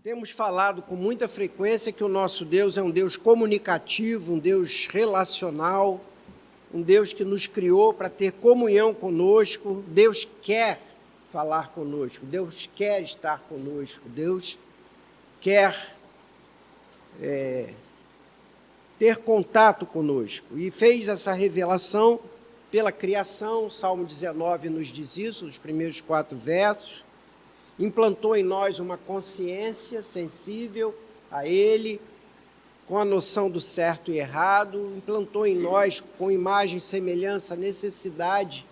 Temos falado com muita frequência que o nosso Deus é um Deus comunicativo, um Deus relacional, um Deus que nos criou para ter comunhão conosco. Deus quer falar conosco, Deus quer estar conosco, Deus quer ter contato conosco. E fez essa revelação pela criação. O Salmo 19 nos diz isso, nos primeiros 4 versos. Implantou em nós uma consciência sensível a Ele, com a noção do certo e errado, implantou em nós, com imagem e semelhança, a necessidade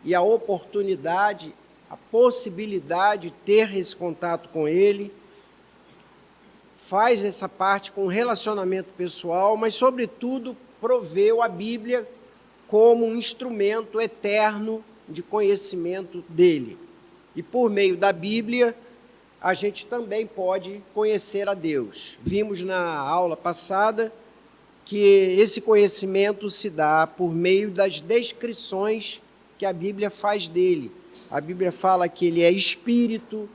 e a oportunidade, a possibilidade de ter esse contato com Ele, faz essa parte com relacionamento pessoal, mas, sobretudo, proveu a Bíblia como um instrumento eterno de conhecimento dEle. E por meio da Bíblia, a gente também pode conhecer a Deus. Vimos na aula passada que esse conhecimento se dá por meio das descrições que a Bíblia faz dele. A Bíblia fala que ele é espírito,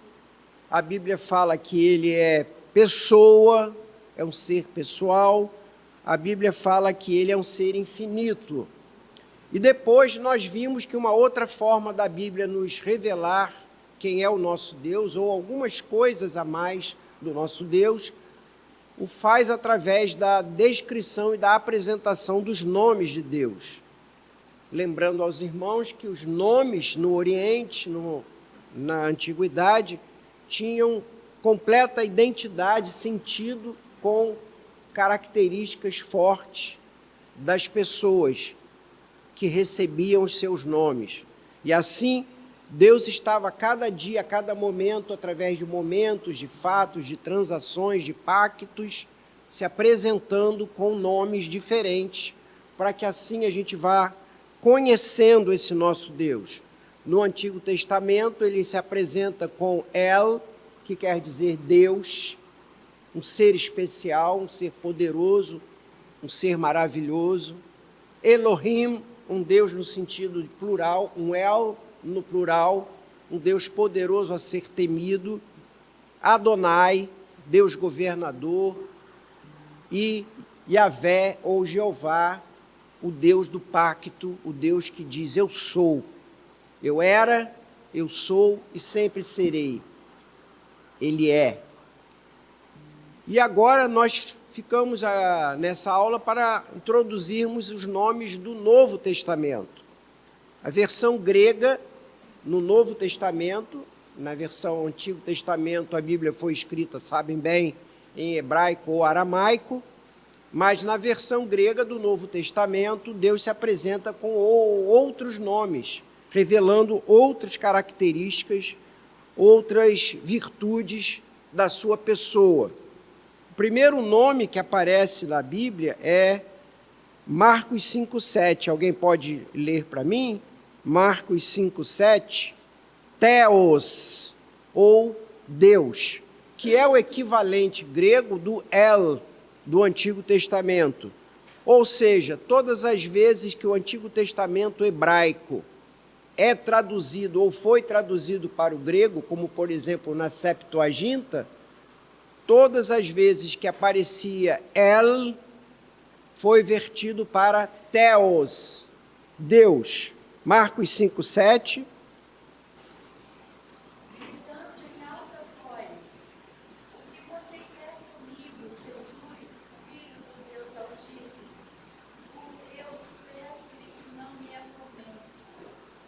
a Bíblia fala que ele é pessoa, é um ser pessoal, a Bíblia fala que ele é um ser infinito. E depois nós vimos que uma outra forma da Bíblia nos revelar quem é o nosso Deus, ou algumas coisas a mais do nosso Deus, o faz através da descrição e da apresentação dos nomes de Deus. Lembrando aos irmãos que os nomes no Oriente, na Antiguidade, tinham completa identidade, sentido, com características fortes das pessoas que recebiam os seus nomes. E assim, Deus estava a cada dia, a cada momento, através de momentos, de fatos, de transações, de pactos, se apresentando com nomes diferentes, para que assim a gente vá conhecendo esse nosso Deus. No Antigo Testamento, ele se apresenta com El, que quer dizer Deus, um ser especial, um ser poderoso, um ser maravilhoso. Elohim, um Deus no sentido de plural, um El, no plural, um Deus poderoso a ser temido. Adonai, Deus governador, e Yahvé, ou Jeová, o Deus do pacto, o Deus que diz: eu sou, eu era, eu sou e sempre serei. Ele é. E agora nós ficamos nessa aula para introduzirmos os nomes do Novo Testamento. A versão grega, no Novo Testamento, na versão Antigo Testamento, a Bíblia foi escrita, sabem bem, em hebraico ou aramaico, mas na versão grega do Novo Testamento, Deus se apresenta com outros nomes, revelando outras características, outras virtudes da sua pessoa. O primeiro nome que aparece na Bíblia é Marcos 5,7. Alguém pode ler para mim? Marcos 5,7. Theos, ou Deus, que é o equivalente grego do El, do Antigo Testamento. Ou seja, todas as vezes que o Antigo Testamento hebraico é traduzido ou foi traduzido para o grego, como por exemplo na Septuaginta, todas as vezes que aparecia El, foi vertido para Theos, Deus. Marcos 5,7. Gritando em alta voz: o que você quer comigo, Jesus, Filho do Deus Altíssimo? Por Deus, peço-lhe que não me atormente.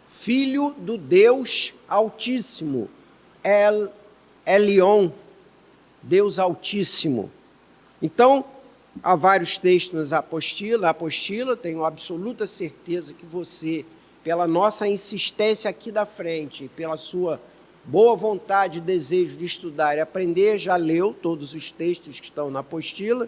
Filho do Deus Altíssimo, El Elyon, Deus Altíssimo. Então, há vários textos na apostila, tenho absoluta certeza que você, pela nossa insistência aqui da frente, pela sua boa vontade e desejo de estudar e aprender, já leu todos os textos que estão na apostila.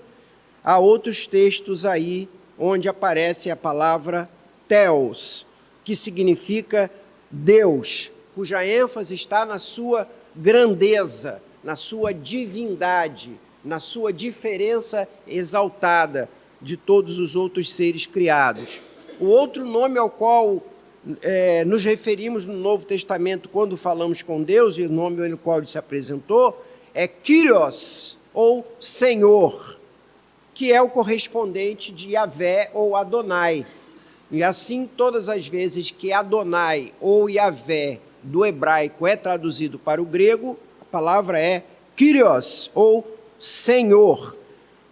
Há outros textos aí onde aparece a palavra Theos, que significa Deus, cuja ênfase está na sua grandeza, na sua divindade, na sua diferença exaltada de todos os outros seres criados. O outro nome ao qual nos referimos no Novo Testamento quando falamos com Deus, e o nome ao qual ele se apresentou, é Kyrios, ou Senhor, que é o correspondente de Yahvé ou Adonai. E assim, todas as vezes que Adonai ou Yahvé do hebraico é traduzido para o grego, a palavra é Kyrios, ou Senhor.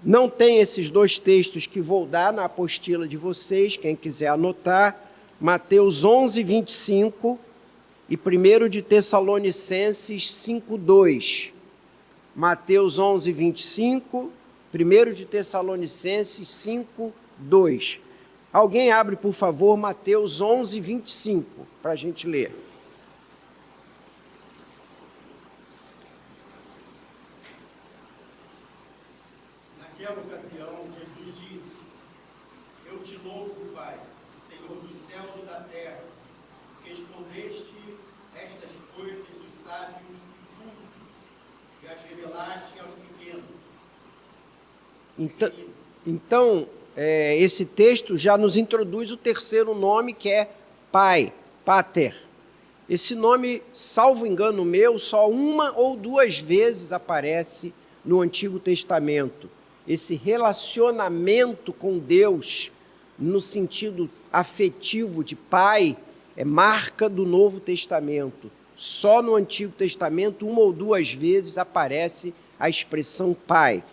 Não tem esses dois textos que vou dar na apostila de vocês, quem quiser anotar, Mateus 11, 25 e 1 de Tessalonicenses 5, 2. Mateus 11, 25, 1 de Tessalonicenses 5, 2. Alguém abre, por favor, Mateus 11, 25, para a gente ler. Naquela ocasião, Jesus disse: Eu te louvo, Pai, Senhor dos céus e da terra, que escondeste estas coisas dos sábios e cultos e as revelaste aos pequenos. Então, esse texto já nos introduz o terceiro nome, que é Pai, Pater. Esse nome, salvo engano meu, só uma ou duas vezes aparece no Antigo Testamento. Esse relacionamento com Deus, no sentido afetivo de pai, é marca do Novo Testamento. Só no Antigo Testamento, uma ou duas vezes, aparece a expressão pai.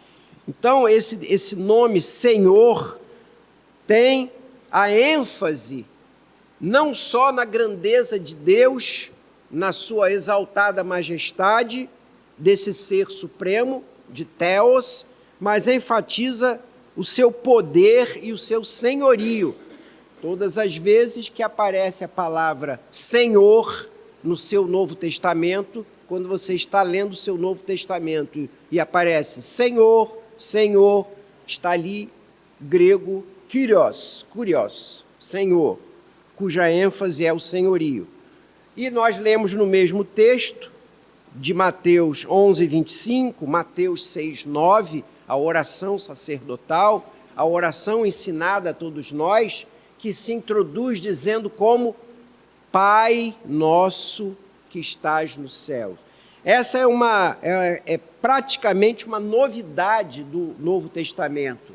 Então, esse nome Senhor tem a ênfase não só na grandeza de Deus, na sua exaltada majestade, desse ser supremo, de Theos, mas enfatiza o seu poder e o seu senhorio. Todas as vezes que aparece a palavra Senhor no seu Novo Testamento, quando você está lendo o seu Novo Testamento e aparece Senhor, Senhor, está ali grego Kyrios, Senhor, cuja ênfase é o senhorio. E nós lemos no mesmo texto de Mateus 11, 25, Mateus 6, 9, a oração sacerdotal, a oração ensinada a todos nós, que se introduz dizendo como Pai nosso que estás nos céus. Essa é praticamente uma novidade do Novo Testamento.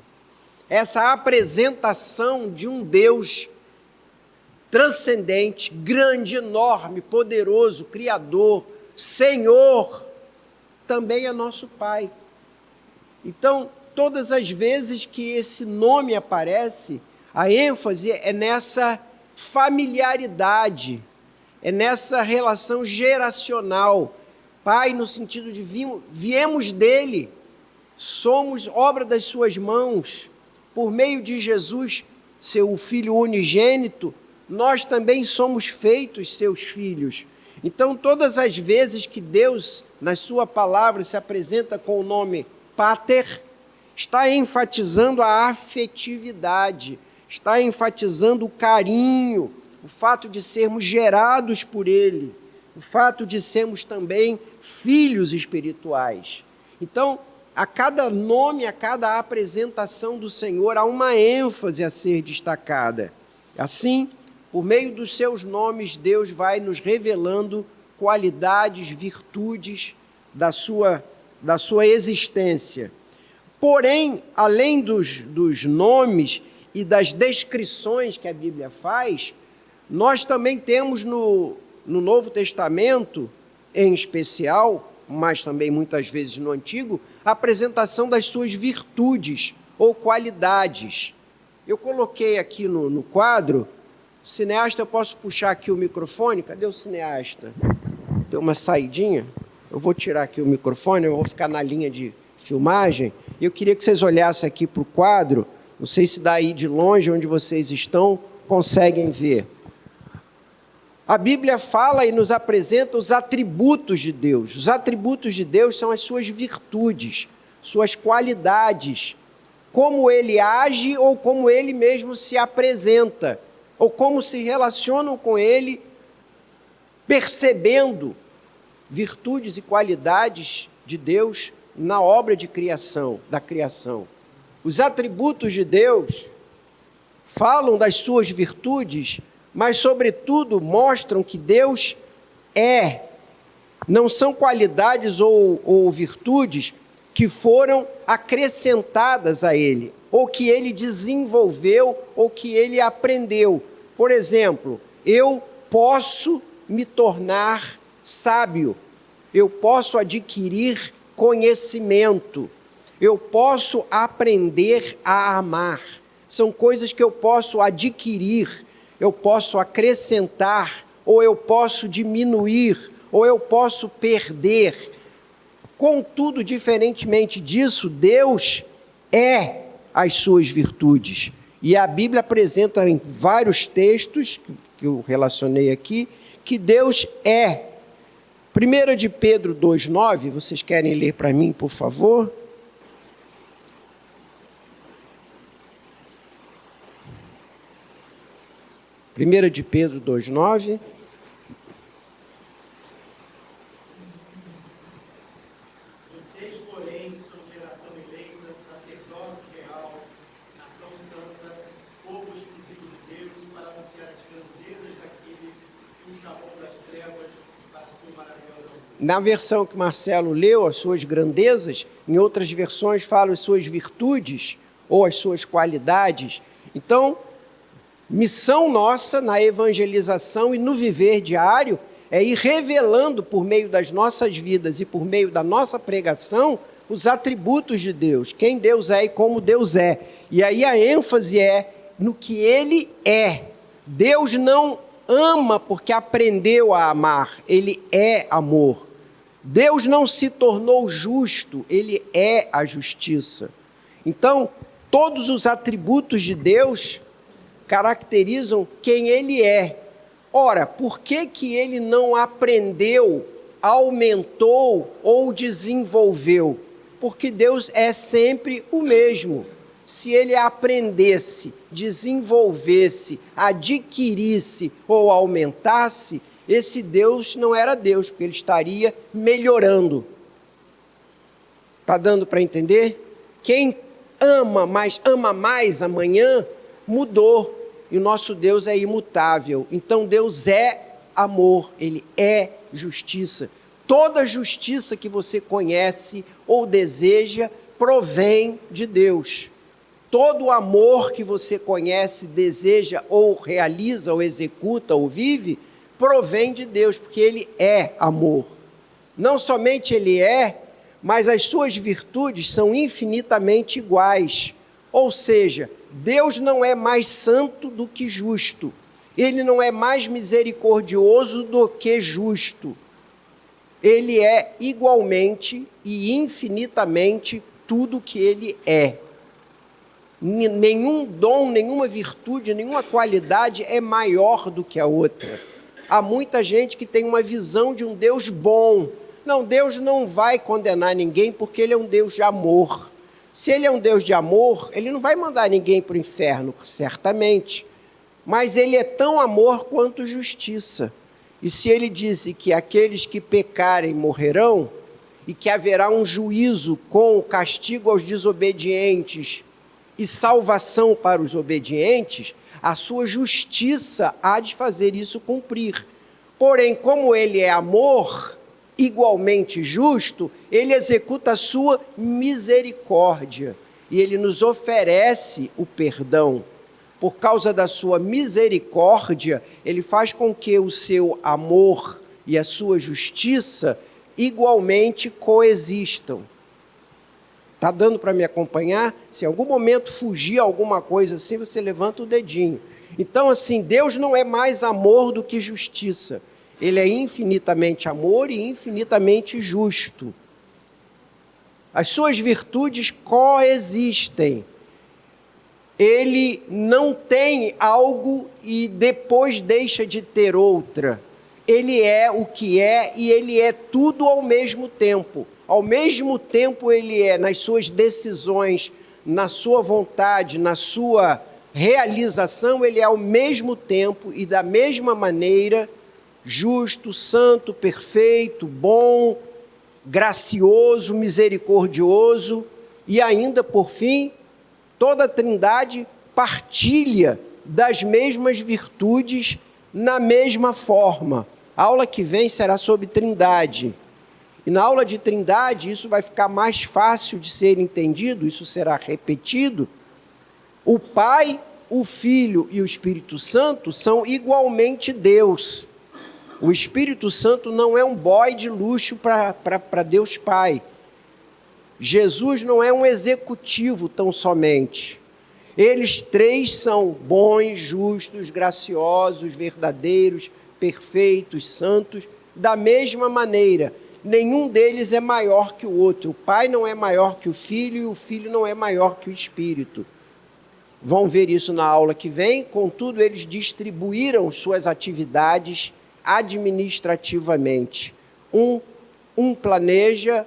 Essa apresentação de um Deus transcendente, grande, enorme, poderoso, Criador, Senhor, também é nosso Pai. Então, todas as vezes que esse nome aparece, a ênfase é nessa familiaridade, é nessa relação geracional. Pai, no sentido de viemos dele, somos obra das suas mãos, por meio de Jesus, seu Filho unigênito, nós também somos feitos seus filhos. Então, todas as vezes que Deus, na sua palavra, se apresenta com o nome Pater, está enfatizando a afetividade, está enfatizando o carinho, o fato de sermos gerados por Ele, o fato de sermos também filhos espirituais. Então, a cada nome, a cada apresentação do Senhor, há uma ênfase a ser destacada. Assim, por meio dos seus nomes, Deus vai nos revelando qualidades, virtudes da sua existência. Porém, além dos nomes e das descrições que a Bíblia faz, nós também temos no Novo Testamento, em especial, mas também muitas vezes no Antigo, a apresentação das suas virtudes ou qualidades. Eu coloquei aqui no quadro, cineasta, eu posso puxar aqui o microfone? Cadê o cineasta? Deu uma saidinha? Eu vou tirar aqui o microfone, eu vou ficar na linha de filmagem. Eu queria que vocês olhassem aqui para o quadro, não sei se daí de longe, onde vocês estão, conseguem ver. A Bíblia fala e nos apresenta os atributos de Deus. Os atributos de Deus são as suas virtudes, suas qualidades, como Ele age ou como Ele mesmo se apresenta, ou como se relacionam com Ele, percebendo virtudes e qualidades de Deus na obra de criação, da criação. Os atributos de Deus falam das suas virtudes, mas, sobretudo, mostram que Deus é Não são qualidades ou virtudes que foram acrescentadas a ele, ou que ele desenvolveu, ou que ele aprendeu. Por exemplo, eu posso me tornar sábio, eu posso adquirir conhecimento, eu posso aprender a amar. São coisas que eu posso adquirir, eu posso acrescentar, ou eu posso diminuir, ou eu posso perder. Contudo, diferentemente disso, Deus é as suas virtudes. E a Bíblia apresenta em vários textos, que eu relacionei aqui, que Deus é. 1 de Pedro 2,9, vocês querem ler para mim, por favor? Primeira de Pedro 2,9. Vocês, porém, são geração eleita, sacerdócio real, nação santa, povo exclusivo de Deus, para anunciar as grandezas daquele que o chamou das trevas para a sua maravilhosa luz. Na versão que Marcelo leu, as suas grandezas, em outras versões falam as suas virtudes ou as suas qualidades. Então, missão nossa na evangelização e no viver diário é ir revelando por meio das nossas vidas e por meio da nossa pregação os atributos de Deus, quem Deus é e como Deus é. E aí a ênfase é no que Ele é. Deus não ama porque aprendeu a amar, Ele é amor. Deus não se tornou justo, Ele é a justiça. Então, todos os atributos de Deus caracterizam quem Ele é. Ora, por que Ele não aprendeu, aumentou ou desenvolveu? Porque Deus é sempre o mesmo. Se Ele aprendesse, desenvolvesse, adquirisse ou aumentasse, esse Deus não era Deus, porque Ele estaria melhorando. Está dando para entender? Quem ama, mas ama mais amanhã, mudou. E o nosso Deus é imutável. Então Deus é amor, Ele é justiça. Toda justiça que você conhece ou deseja provém de Deus. Todo amor que você conhece, deseja ou realiza ou executa ou vive, provém de Deus, porque Ele é amor. Não somente Ele é, mas as suas virtudes são infinitamente iguais. Ou seja, Deus não é mais santo do que justo. Ele não é mais misericordioso do que justo. Ele é igualmente e infinitamente tudo que Ele é. Nenhum dom, nenhuma virtude, nenhuma qualidade é maior do que a outra. Há muita gente que tem uma visão de um Deus bom. Não, Deus não vai condenar ninguém porque Ele é um Deus de amor. Se Ele é um Deus de amor, Ele não vai mandar ninguém para o inferno, certamente. Mas Ele é tão amor quanto justiça. E se Ele disse que aqueles que pecarem morrerão, e que haverá um juízo com o castigo aos desobedientes e salvação para os obedientes, a sua justiça há de fazer isso cumprir. Porém, como Ele é amor, igualmente justo, Ele executa a sua misericórdia e Ele nos oferece o perdão. Por causa da sua misericórdia, Ele faz com que o seu amor e a sua justiça igualmente coexistam. Está dando para me acompanhar? Se em algum momento fugir alguma coisa assim, você levanta o dedinho. Então, assim, Deus não é mais amor do que justiça. Ele é infinitamente amor e infinitamente justo. As suas virtudes coexistem. Ele não tem algo e depois deixa de ter outra. Ele é o que é e Ele é tudo ao mesmo tempo. Ao mesmo tempo Ele é nas suas decisões, na sua vontade, na sua realização, Ele é ao mesmo tempo e da mesma maneira justo, santo, perfeito, bom, gracioso, misericordioso e ainda, por fim, toda a Trindade partilha das mesmas virtudes na mesma forma. A aula que vem será sobre Trindade. E na aula de Trindade, isso vai ficar mais fácil de ser entendido, isso será repetido. O Pai, o Filho e o Espírito Santo são igualmente Deus. O Espírito Santo não é um boy de luxo para Deus Pai. Jesus não é um executivo tão somente. Eles três são bons, justos, graciosos, verdadeiros, perfeitos, santos, da mesma maneira. Nenhum deles é maior que o outro. O Pai não é maior que o Filho e o Filho não é maior que o Espírito. Vão ver isso na aula que vem. Contudo, eles distribuíram suas atividades administrativamente. Um planeja,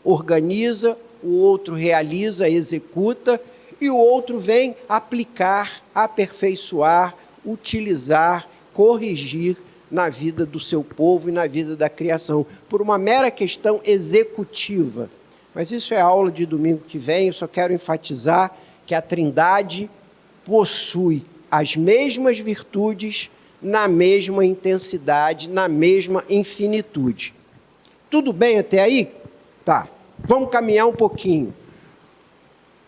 organiza, o outro realiza, executa, e o outro vem aplicar, aperfeiçoar, utilizar, corrigir na vida do seu povo e na vida da criação, por uma mera questão executiva. Mas isso é aula de domingo que vem. Eu só quero enfatizar que a Trindade possui as mesmas virtudes na mesma intensidade, na mesma infinitude. Tudo bem até aí? Tá. Vamos caminhar um pouquinho.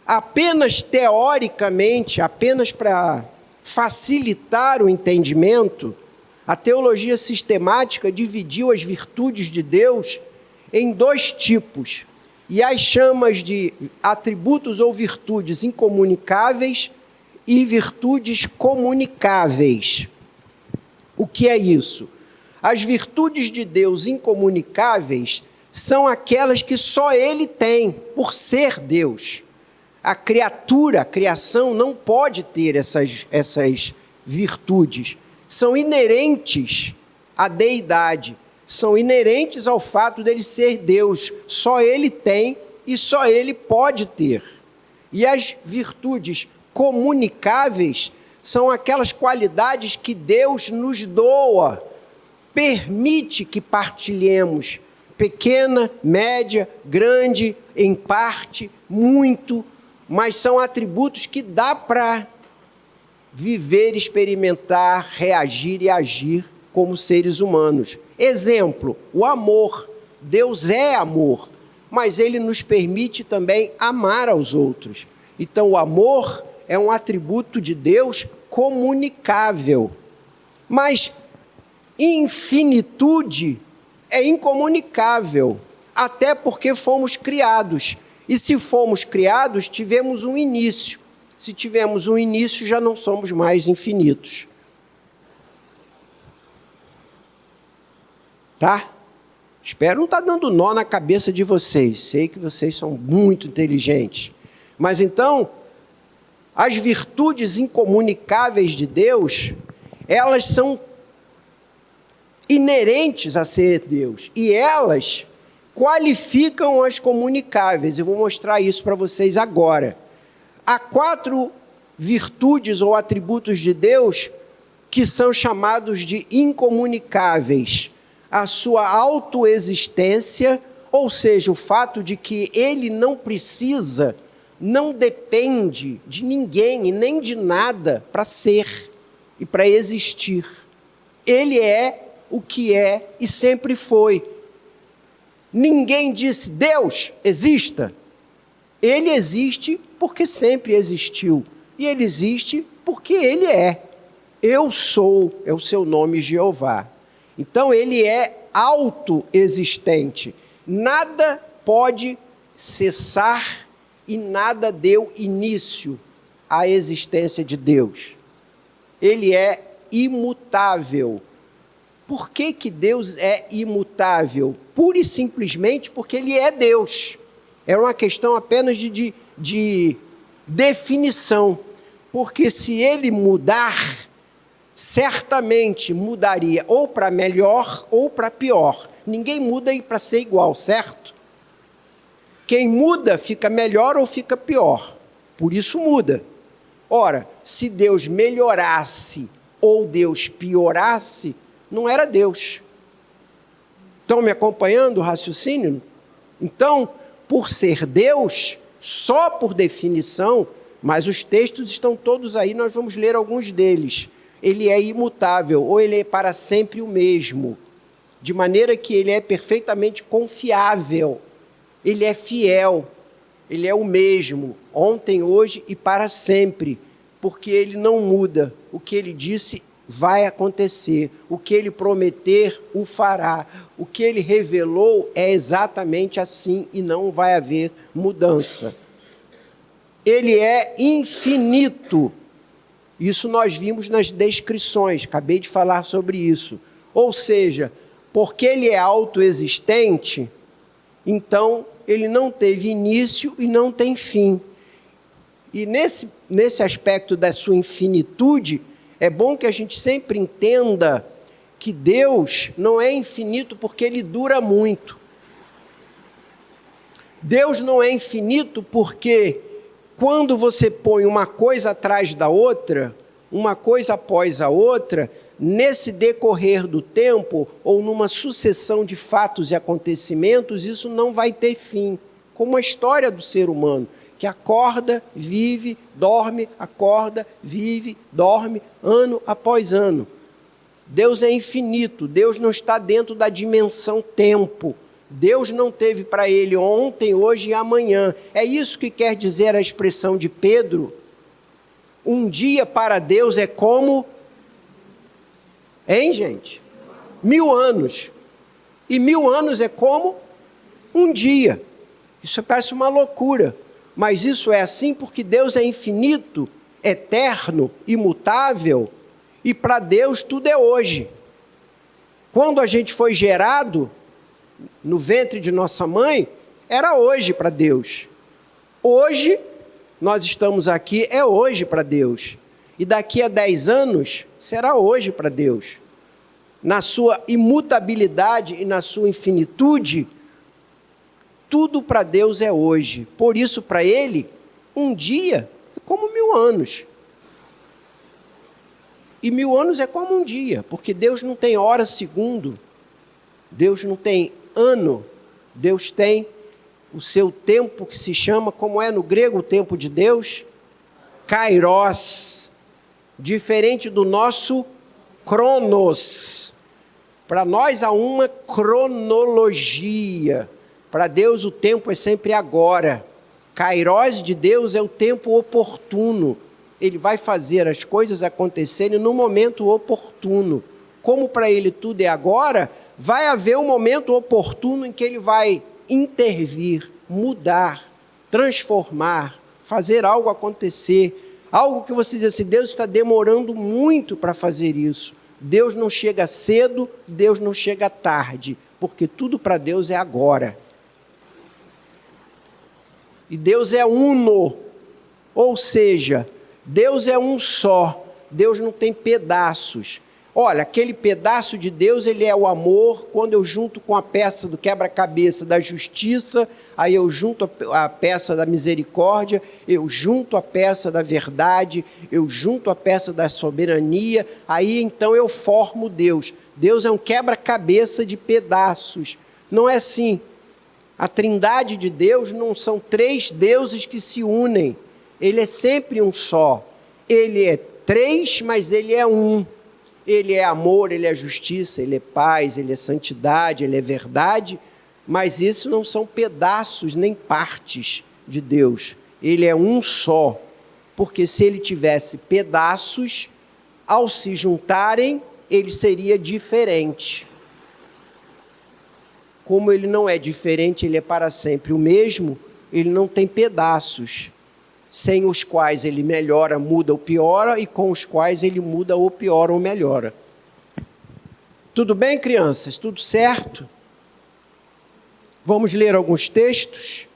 Apenas teoricamente, apenas para facilitar o entendimento, a teologia sistemática dividiu as virtudes de Deus em dois tipos, e as chama de atributos ou virtudes incomunicáveis e virtudes comunicáveis. O que é isso? As virtudes de Deus incomunicáveis são aquelas que só Ele tem, por ser Deus. A criatura, a criação, não pode ter essas virtudes. São inerentes à deidade, são inerentes ao fato dele ser Deus. Só Ele tem e só Ele pode ter. E as virtudes comunicáveis são aquelas qualidades que Deus nos doa, permite que partilhemos, pequena, média, grande, em parte, muito, mas são atributos que dá para viver, experimentar, reagir e agir como seres humanos. Exemplo, o amor. Deus é amor, mas Ele nos permite também amar aos outros. Então, o amor é um atributo de Deus comunicável. Mas infinitude é incomunicável, até porque fomos criados. E se fomos criados, tivemos um início. Se tivemos um início, já não somos mais infinitos. Tá? Espero não estar dando nó na cabeça de vocês. Sei que vocês são muito inteligentes. Mas então, as virtudes incomunicáveis de Deus, elas são inerentes a ser Deus. E elas qualificam as comunicáveis. Eu vou mostrar isso para vocês agora. Há 4 virtudes ou atributos de Deus que são chamados de incomunicáveis. A sua autoexistência, ou seja, o fato de que Ele não precisa, não depende de ninguém e nem de nada para ser e para existir. Ele é o que é e sempre foi. Ninguém disse, Deus, exista. Ele existe porque sempre existiu. E Ele existe porque Ele é. Eu sou, é o seu nome Jeová. Então, Ele é autoexistente. Nada pode cessar e nada deu início à existência de Deus. Ele é imutável. Por que Deus é imutável? Pura e simplesmente porque Ele é Deus. É uma questão apenas de definição. Porque se Ele mudar, certamente mudaria ou para melhor ou para pior. Ninguém muda para ser igual, certo? Quem muda fica melhor ou fica pior. Por isso muda. Ora, se Deus melhorasse ou Deus piorasse, não era Deus. Estão me acompanhando o raciocínio? Então, por ser Deus, só por definição, mas os textos estão todos aí, nós vamos ler alguns deles. Ele é imutável, ou Ele é para sempre o mesmo. de maneira que ele é perfeitamente confiável, ele é fiel, ele é o mesmo, ontem, hoje e para sempre, porque ele não muda. O que ele disse vai acontecer, o que ele prometer, o fará, o que ele revelou é exatamente assim e não vai haver mudança. Ele é infinito, isso nós vimos nas descrições, acabei de falar sobre isso, ou seja, porque ele é autoexistente, então ele não teve início e não tem fim. E nesse aspecto da sua infinitude, é bom que a gente sempre entenda que Deus não é infinito porque ele dura muito. Deus não é infinito porque quando você põe uma coisa atrás da outra, uma coisa após a outra, nesse decorrer do tempo, ou numa sucessão de fatos e acontecimentos, isso não vai ter fim. Como a história do ser humano, que acorda, vive, dorme, acorda, vive, dorme, ano após ano. Deus é infinito, Deus não está dentro da dimensão tempo. Deus não teve para ele ontem, hoje e amanhã. É isso que quer dizer a expressão de Pedro. Um dia para Deus é como... Hein, gente? 1000 anos. E 1000 anos é como um dia. Isso parece uma loucura. Mas isso é assim porque Deus é infinito, eterno, imutável. E para Deus tudo é hoje. Quando a gente foi gerado no ventre de nossa mãe, era hoje para Deus. Hoje, nós estamos aqui, é hoje para Deus. E daqui a 10 anos, será hoje para Deus. Na sua imutabilidade e na sua infinitude, tudo para Deus é hoje. Por isso, para Ele, um dia é como 1000 anos. E 1000 anos é como um dia, porque Deus não tem hora, segundo. Deus não tem ano. Deus tem o seu tempo que se chama, como é no grego o tempo de Deus? Kairos. Diferente do nosso cronos. Para nós há uma cronologia. Para Deus o tempo é sempre agora. Kairos de Deus é o tempo oportuno. Ele vai fazer as coisas acontecerem no momento oportuno. Como para ele tudo é agora, vai haver um momento oportuno em que ele vai intervir, mudar, transformar, fazer algo acontecer. Algo que você diz assim, Deus está demorando muito para fazer isso. Deus não chega cedo, Deus não chega tarde, porque tudo para Deus é agora. E Deus é uno, ou seja, Deus é um só, Deus não tem pedaços. Olha, aquele pedaço de Deus, ele é o amor. Quando eu junto com a peça do quebra-cabeça da justiça, aí eu junto a peça da misericórdia, eu junto a peça da verdade, eu junto a peça da soberania, aí então eu formo Deus. Deus é um quebra-cabeça de pedaços. Não é assim. A trindade de Deus não são 3 deuses que se unem. Ele é sempre um só. Ele é 3, mas ele é um. Ele é amor, ele é justiça, ele é paz, ele é santidade, ele é verdade, mas isso não são pedaços nem partes de Deus. Ele é um só, porque se ele tivesse pedaços, ao se juntarem, ele seria diferente. Como ele não é diferente, ele é para sempre o mesmo, ele não tem pedaços, sem os quais ele melhora, muda ou piora, e com os quais ele muda ou piora ou melhora. Tudo bem, crianças? Tudo certo? Vamos ler alguns textos.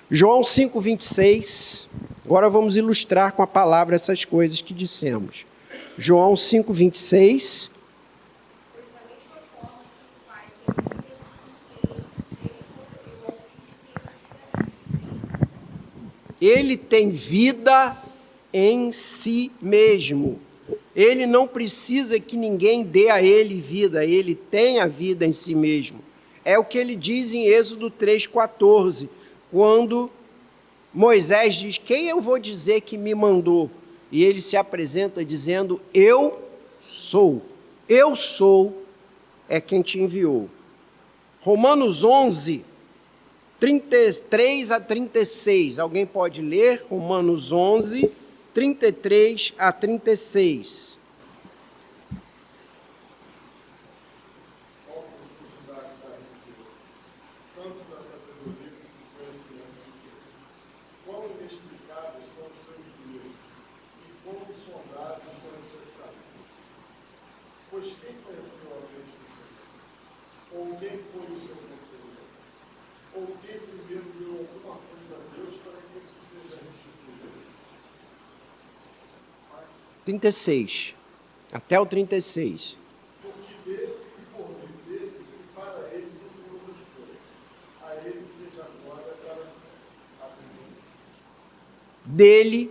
João 5,26. Agora vamos ilustrar com a palavra essas coisas que dissemos. João 5,26. Ele tem vida em si mesmo. Ele não precisa que ninguém dê a ele vida, ele tem a vida em si mesmo. É o que ele diz em Êxodo 3,14, quando Moisés diz, quem eu vou dizer que me mandou? E ele se apresenta dizendo, eu sou. Eu sou é quem te enviou. Romanos 11, 33 a 36. Alguém pode ler? Romanos 11, 33 a 36. Pois quem conheceu a mente do Senhor? Ou quem foi o seu conselheiro? Ou quem primeiro deu alguma coisa a Deus para que isso seja restituído? 36. Até o 36. Porque dele e por meio dele e para ele são todas as coisas. A ele seja a glória para sempre. Amém. Dele,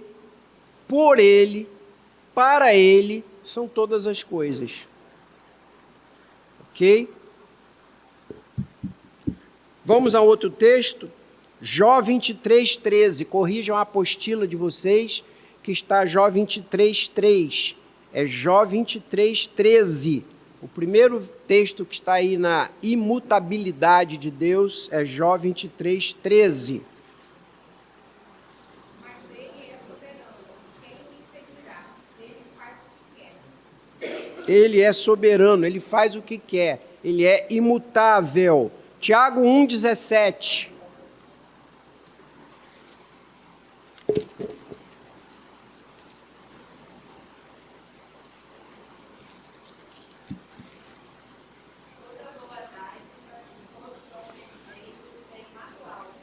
por ele, para ele são todas as coisas. Ok? Vamos a outro texto. Jó 23, 13. Corrijam a apostila de vocês, que está Jó 23, 3. É Jó 23, 13. O primeiro texto que está aí na imutabilidade de Deus é Jó 23, 13. Mas ele é soberano, quem lhe impedirá? Ele faz o que quer. Ele é soberano, ele faz o que quer, ele é imutável. Tiago 1,17. Toda boa dádiva e todo dom perfeito vem lá do alto,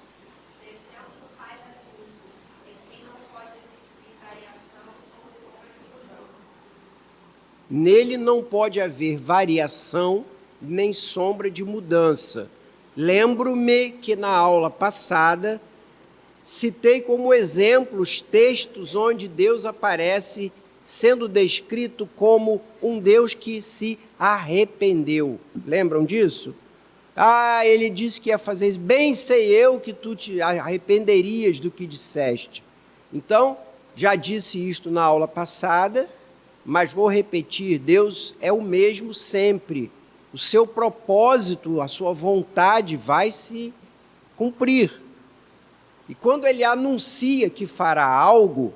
descendo do Pai das luzes, em quem não pode existir variação ou sombra de mudança. Nele não pode haver variação nem sombra de mudança. Lembro-me que na aula passada citei como exemplos textos onde Deus aparece sendo descrito como um Deus que se arrependeu. Lembram disso? Ele disse que ia fazer isso. Bem sei eu que tu te arrependerias do que disseste. Então, já disse isto na aula passada, mas vou repetir, Deus é o mesmo sempre. O seu propósito, a sua vontade vai se cumprir. E quando ele anuncia que fará algo,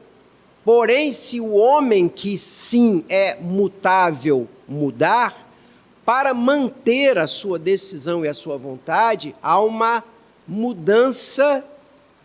porém, se o homem que sim é mutável mudar, para manter a sua decisão e a sua vontade, há uma mudança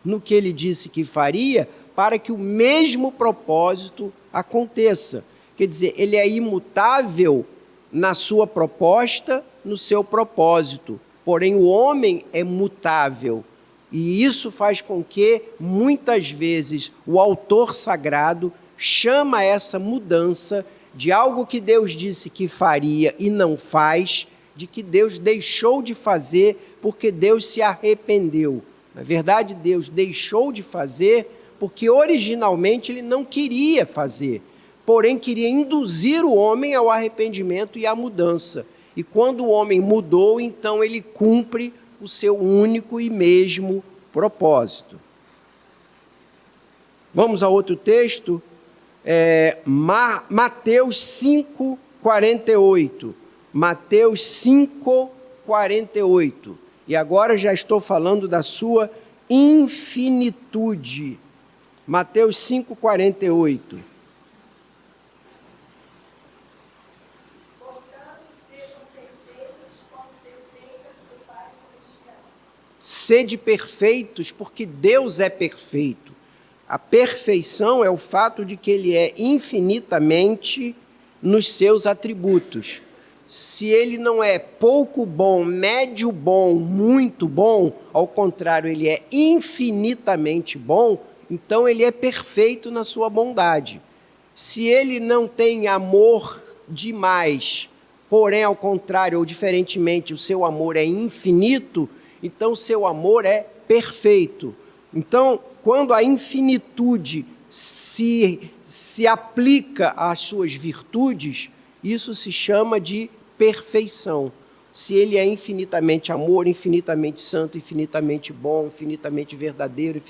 no que ele disse que faria, para que o mesmo propósito aconteça. Quer dizer, ele é imutável na sua proposta, no seu propósito. Porém, o homem é mutável. E isso faz com que, muitas vezes, o autor sagrado chama essa mudança de algo que Deus disse que faria e não faz, de que Deus deixou de fazer porque Deus se arrependeu. Na verdade, Deus deixou de fazer porque originalmente ele não queria fazer, porém queria induzir o homem ao arrependimento e à mudança. E quando o homem mudou, então ele cumpre o seu único e mesmo propósito. Vamos a outro texto, Mateus 5, 48. Mateus 5, 48. E agora já estou falando da sua infinitude. Mateus 5, 48. Sede perfeitos, porque Deus é perfeito. A perfeição é o fato de que Ele é infinitamente nos seus atributos. Se Ele não é pouco bom, médio bom, muito bom, ao contrário, Ele é infinitamente bom, então Ele é perfeito na sua bondade. Se Ele não tem amor demais, porém, ao contrário, ou diferentemente, o seu amor é infinito, então seu amor é perfeito. Então, quando a infinitude se aplica às suas virtudes, isso se chama de perfeição. Se ele é infinitamente amor, infinitamente santo, infinitamente bom, infinitamente verdadeiro,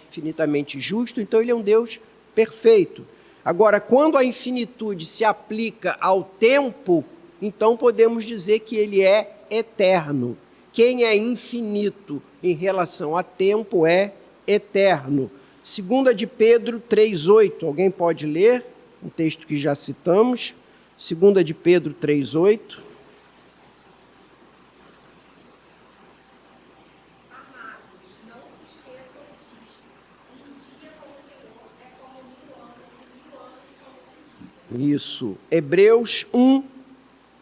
infinitamente justo, então ele é um Deus perfeito. Agora, quando a infinitude se aplica ao tempo, então podemos dizer que ele é eterno. Quem é infinito em relação a tempo é eterno. 2 de Pedro 3,8, alguém pode ler? Um texto que já citamos. 2 de Pedro 3,8. Amados, não se esqueçam disto. Um dia com o Senhor é como 1000 anos, e 1000 anos como um dia. Isso. Hebreus 1,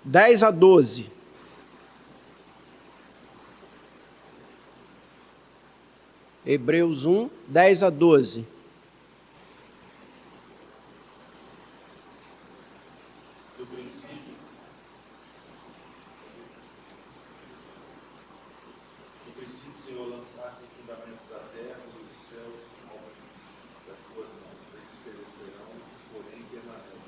10 a 12. Hebreus 1, 10 a 12. No princípio, o Senhor lançaste os fundamentos da terra e os céus das tuas mãos. Eles perecerão, porém permanecem.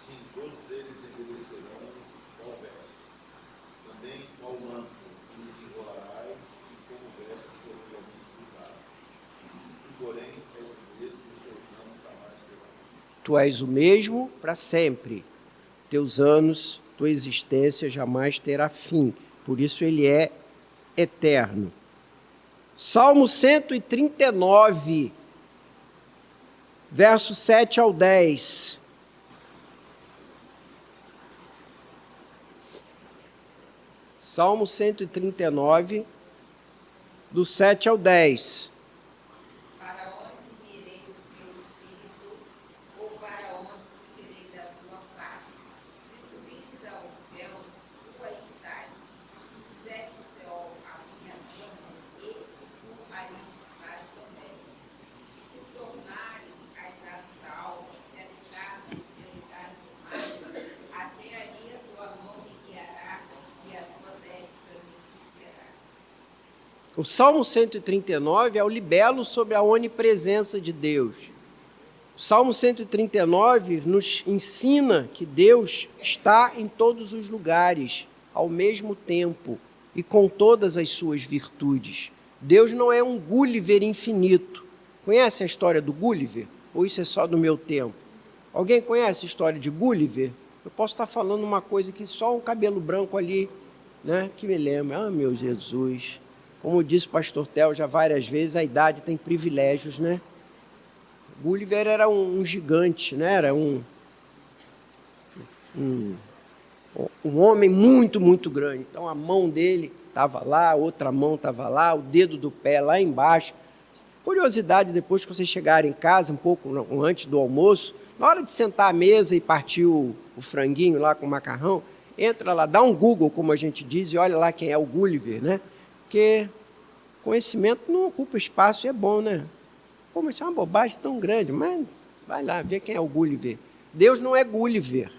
Sim, todos eles envelhecerão qual veste. Também qual manto os enrolarás e como vestes sobriamente cuidados. E porém, és o mesmo, os teus anos jamais terão. Tu és o mesmo para sempre. Teus anos, tua existência jamais terá fim. Por isso ele é eterno. Salmo 139, verso 7 ao 10. Salmo 139, do 7 ao 10. Para onde irei do teu espírito, ou para onde irei da tua face? Se subires aos céus, tu aí estás. Se fizeres o céu a minha cama, eis que tu ali estás também. E se tornares as águas da alva, se alistar nas extremidades do mar, até ali a tua mão me guiará e a tua destra me susterá. O Salmo 139 é o libelo sobre a onipresença de Deus. O Salmo 139 nos ensina que Deus está em todos os lugares, ao mesmo tempo, e com todas as suas virtudes. Deus não é um Gulliver infinito. Conhece a história do Gulliver? Ou isso é só do meu tempo? Alguém conhece a história de Gulliver? Eu posso estar falando uma coisa que só um cabelo branco ali, né, que me lembra. Ah, meu Jesus! Como disse o pastor Theo já várias vezes, a idade tem privilégios, né? Gulliver era um gigante, né? Era um homem muito, muito grande. Então a mão dele estava lá, a outra mão estava lá, o dedo do pé lá embaixo. Curiosidade, depois que vocês chegarem em casa, um pouco antes do almoço, na hora de sentar à mesa e partir o franguinho lá com o macarrão, entra lá, dá um Google, como a gente diz, e olha lá quem é o Gulliver, né? Porque conhecimento não ocupa espaço e é bom, né? Pô, mas isso é uma bobagem tão grande, mas vai lá, vê quem é o Gulliver. Deus não é Gulliver.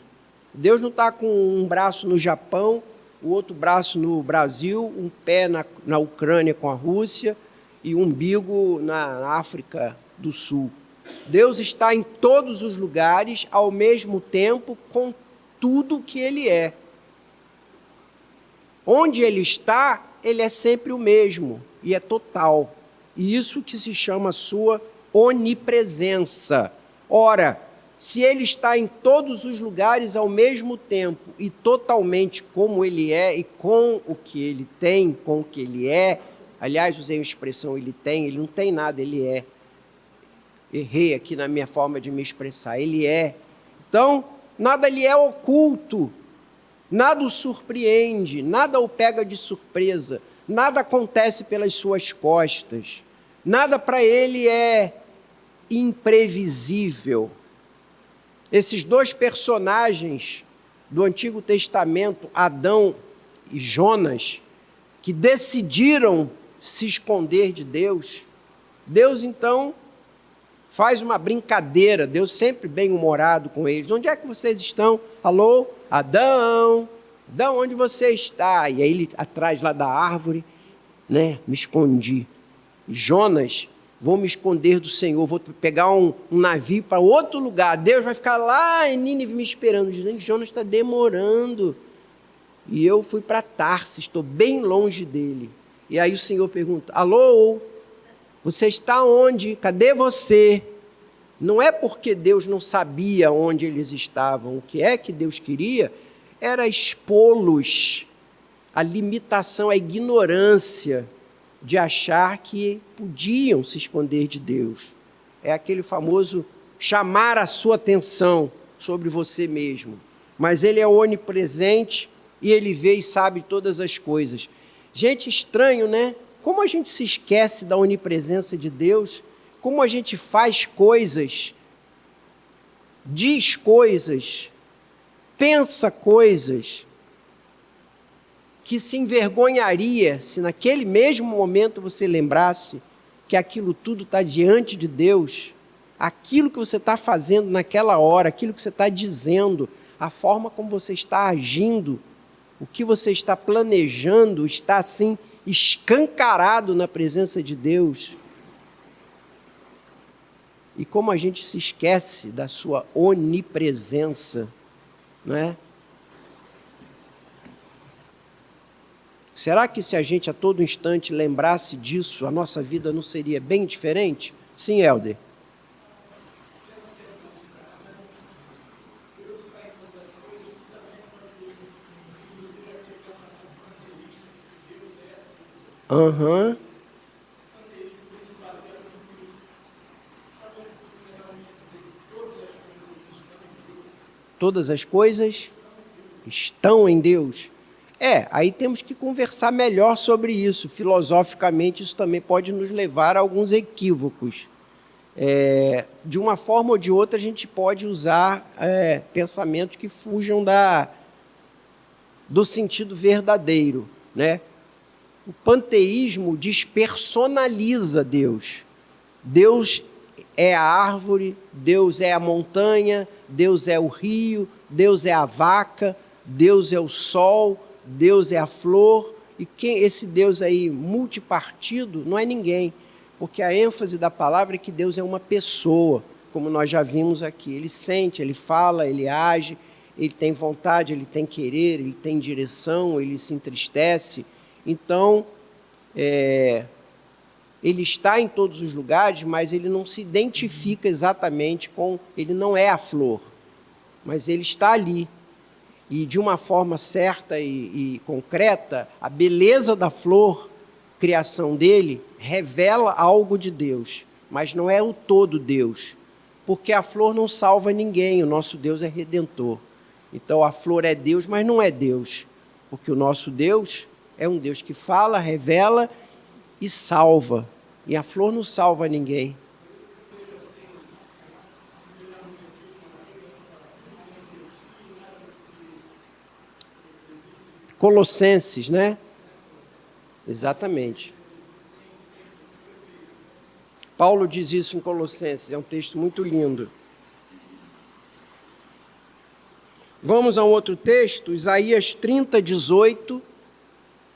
Deus não está com um braço no Japão, o outro braço no Brasil, um pé na Ucrânia com a Rússia e um umbigo na África do Sul. Deus está em todos os lugares, ao mesmo tempo, com tudo que Ele é. Onde Ele está, Ele é sempre o mesmo e é total. E isso que se chama sua onipresença. Ora, se Ele está em todos os lugares ao mesmo tempo e totalmente como Ele é e com o que Ele tem, com o que Ele é, aliás, usei a expressão Ele tem, Ele não tem nada, Ele é. Errei aqui na minha forma de me expressar, Ele é. Então, nada lhe é oculto, nada o surpreende, nada o pega de surpresa, nada acontece pelas suas costas, nada para Ele é imprevisível. Esses dois personagens do Antigo Testamento, Adão e Jonas, que decidiram se esconder de Deus, Deus então faz uma brincadeira, Deus sempre bem-humorado com eles. Onde é que vocês estão? Alô? Adão, onde você está? E aí ele atrás lá da árvore, né? Me escondi. E Jonas, vou me esconder do Senhor, vou pegar um navio para outro lugar. Deus vai ficar lá em Nínive me esperando, dizendo que Jonas está demorando. E eu fui para Tarsis, estou bem longe dele. E aí o Senhor pergunta, alô, você está onde? Cadê você? Não é porque Deus não sabia onde eles estavam. O que é que Deus queria era expô-los à limitação, à ignorância de achar que podiam se esconder de Deus. É aquele famoso chamar a sua atenção sobre você mesmo. Mas ele é onipresente e ele vê e sabe todas as coisas. Gente, estranho, né? Como a gente se esquece da onipresença de Deus, como a gente faz coisas, diz coisas, pensa coisas, que se envergonharia se naquele mesmo momento você lembrasse que aquilo tudo está diante de Deus, aquilo que você está fazendo naquela hora, aquilo que você está dizendo, a forma como você está agindo, o que você está planejando, está assim escancarado na presença de Deus. E como a gente se esquece da sua onipresença, não é? Será que se a gente a todo instante lembrasse disso, a nossa vida não seria bem diferente? Sim, Helder. Aham. Todas as coisas estão em Deus. Aí temos que conversar melhor sobre isso. Filosoficamente, isso também pode nos levar a alguns equívocos. De uma forma ou de outra, a gente pode usar pensamentos que fujam do sentido verdadeiro, né? O panteísmo despersonaliza Deus. Deus é a árvore, Deus é a montanha, Deus é o rio, Deus é a vaca, Deus é o sol, Deus é a flor. E esse Deus aí multipartido não é ninguém, porque a ênfase da palavra é que Deus é uma pessoa, como nós já vimos aqui. Ele sente, ele fala, ele age, ele tem vontade, ele tem querer, ele tem direção, ele se entristece. Então, ele está em todos os lugares, mas ele não se identifica exatamente com... Ele não é a flor, mas ele está ali. E de uma forma certa e concreta, a beleza da flor, criação dele, revela algo de Deus, mas não é o todo Deus, porque a flor não salva ninguém, o nosso Deus é redentor. Então a flor é Deus, mas não é Deus, porque o nosso Deus é um Deus que fala, revela e salva. E a flor não salva ninguém. Colossenses, né? Exatamente. Paulo diz isso em Colossenses, é um texto muito lindo. Vamos a um outro texto, Isaías 30, 18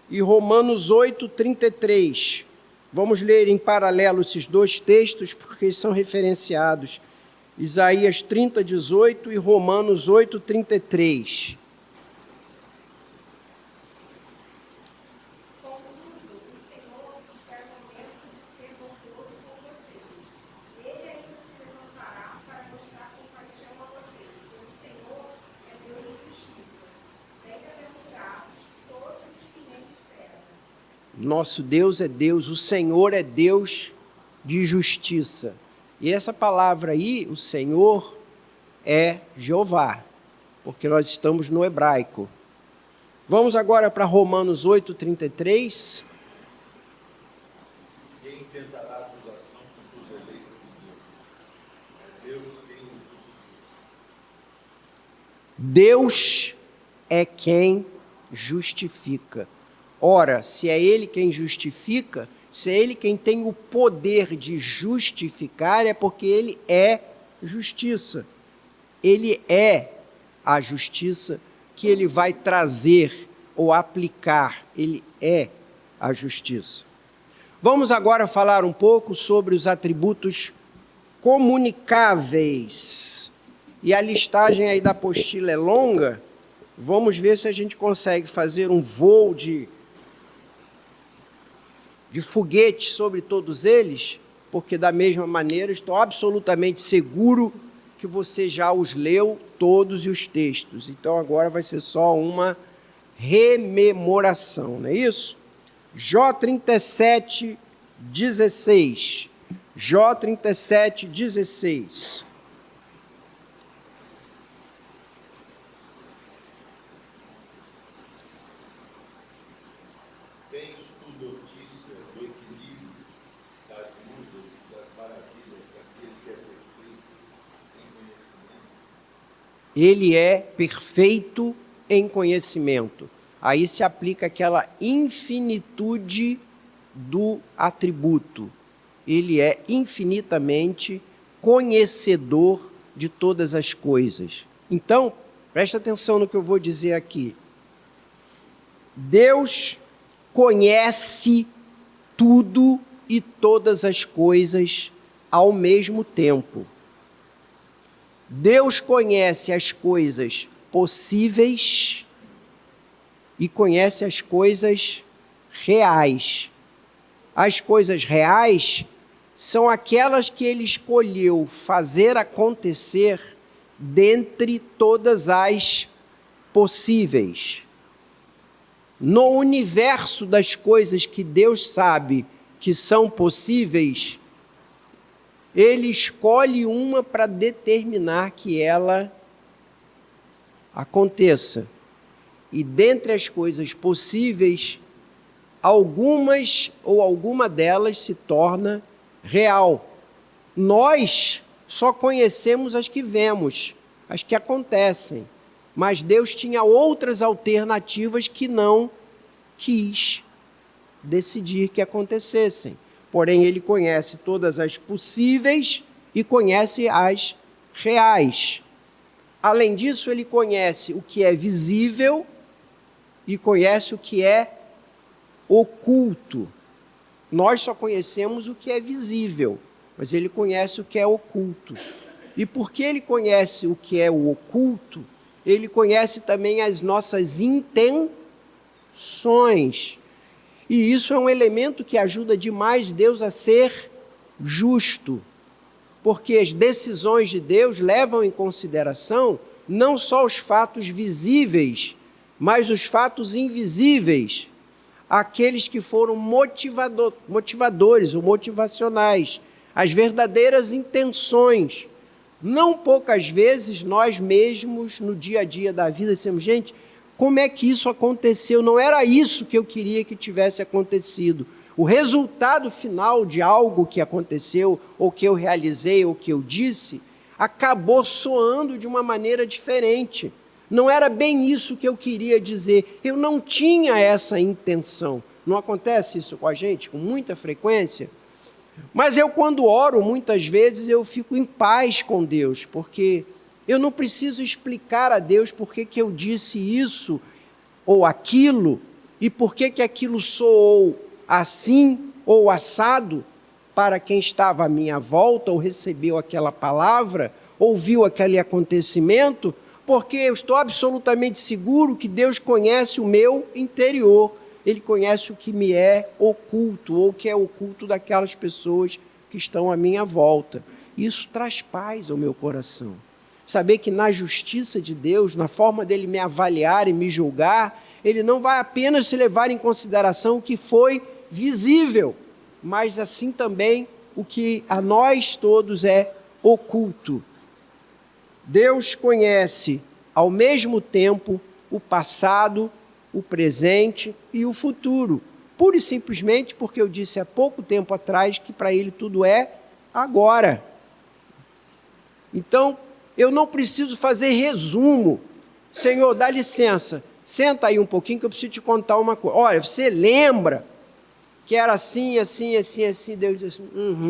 e Romanos 8, 33. Vamos ler em paralelo esses dois textos, porque são referenciados. Isaías 30, 18 e Romanos 8, 33. Nosso Deus é Deus, o Senhor é Deus de justiça. E essa palavra aí, o Senhor, é Jeová, porque nós estamos no hebraico. Vamos agora para Romanos 8, 33. Quem tentará acusação contra os eleitos de Deus? É Deus quem os justifica. Deus é quem justifica. Ora, se é Ele quem justifica, se é Ele quem tem o poder de justificar, é porque Ele é justiça. Ele é a justiça que Ele vai trazer ou aplicar. Ele é a justiça. Vamos agora falar um pouco sobre os atributos comunicáveis. E a listagem aí da apostila é longa. Vamos ver se a gente consegue fazer um voo de foguete sobre todos eles, porque da mesma maneira estou absolutamente seguro que você já os leu todos os textos. Então agora vai ser só uma rememoração, não é isso? Jó 37, 16. Jó 37, 16. Tens tu notícia do equilíbrio das luzes e das maravilhas daquele que é perfeito em conhecimento? Ele é perfeito em conhecimento. Aí se aplica aquela infinitude do atributo. Ele é infinitamente conhecedor de todas as coisas. Então, presta atenção no que eu vou dizer aqui. Deus conhece tudo e todas as coisas ao mesmo tempo. Deus conhece as coisas possíveis e conhece as coisas reais. As coisas reais são aquelas que ele escolheu fazer acontecer dentre todas as possíveis. No universo das coisas que Deus sabe que são possíveis, ele escolhe uma para determinar que ela aconteça. E dentre as coisas possíveis, algumas ou alguma delas se torna real. Nós só conhecemos as que vemos, as que acontecem. Mas Deus tinha outras alternativas que não quis decidir que acontecessem. Porém, ele conhece todas as possíveis e conhece as reais. Além disso, ele conhece o que é visível e conhece o que é oculto. Nós só conhecemos o que é visível, mas ele conhece o que é oculto. E porque ele conhece o que é o oculto, ele conhece também as nossas intenções. E isso é um elemento que ajuda demais Deus a ser justo, porque as decisões de Deus levam em consideração não só os fatos visíveis, mas os fatos invisíveis, aqueles que foram motivadores ou motivacionais, as verdadeiras intenções. Não poucas vezes nós mesmos, no dia a dia da vida, dizemos, gente, como é que isso aconteceu? Não era isso que eu queria que tivesse acontecido. O resultado final de algo que aconteceu, ou que eu realizei, ou que eu disse, acabou soando de uma maneira diferente. Não era bem isso que eu queria dizer. Eu não tinha essa intenção. Não acontece isso com a gente com muita frequência? Mas eu, quando oro, muitas vezes eu fico em paz com Deus, porque eu não preciso explicar a Deus por que eu disse isso ou aquilo, e por que aquilo soou assim ou assado para quem estava à minha volta, ou recebeu aquela palavra, ou viu aquele acontecimento, porque eu estou absolutamente seguro que Deus conhece o meu interior. Ele conhece o que me é oculto, ou o que é oculto daquelas pessoas que estão à minha volta. Isso traz paz ao meu coração. Saber que na justiça de Deus, na forma dele me avaliar e me julgar, ele não vai apenas se levar em consideração o que foi visível, mas assim também o que a nós todos é oculto. Deus conhece ao mesmo tempo o passado, o presente e o futuro, pura e simplesmente porque eu disse há pouco tempo atrás que para ele tudo é agora. Então, eu não preciso fazer resumo. Senhor, dá licença, senta aí um pouquinho que eu preciso te contar uma coisa. Olha, você lembra que era assim, assim, assim, assim? Deus disse assim,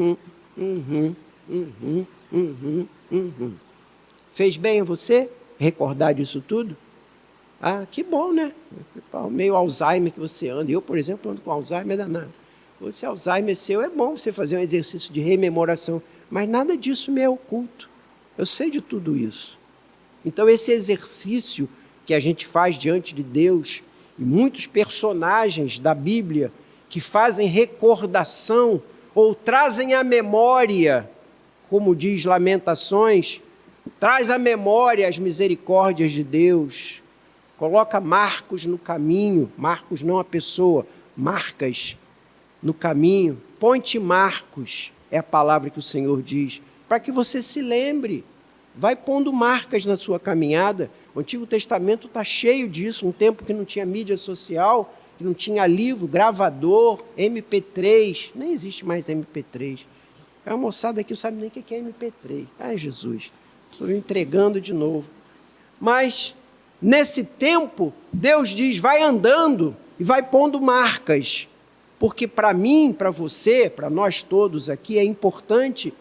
Fez bem a você recordar disso tudo? Ah, que bom, né? Meio Alzheimer que você anda. Eu, por exemplo, ando com Alzheimer danado. Esse Alzheimer seu é bom você fazer um exercício de rememoração, mas nada disso me é oculto. Eu sei de tudo isso. Então, esse exercício que a gente faz diante de Deus, e muitos personagens da Bíblia que fazem recordação ou trazem à memória, como diz Lamentações, Traz à memória as misericórdias de Deus. Coloca marcos no caminho. Marcos não a pessoa, marcas no caminho. Ponte marcos, é a palavra que o Senhor diz, para que você se lembre. Vai pondo marcas na sua caminhada. O Antigo Testamento está cheio disso, um tempo que não tinha mídia social, que não tinha livro, gravador, MP3, nem existe mais MP3. É uma moçada aqui, não sabe nem o que é MP3. Ai, Jesus, estou entregando de novo. Mas, nesse tempo, Deus diz, vai andando e vai pondo marcas. Porque para mim, para você, para nós todos aqui, é importante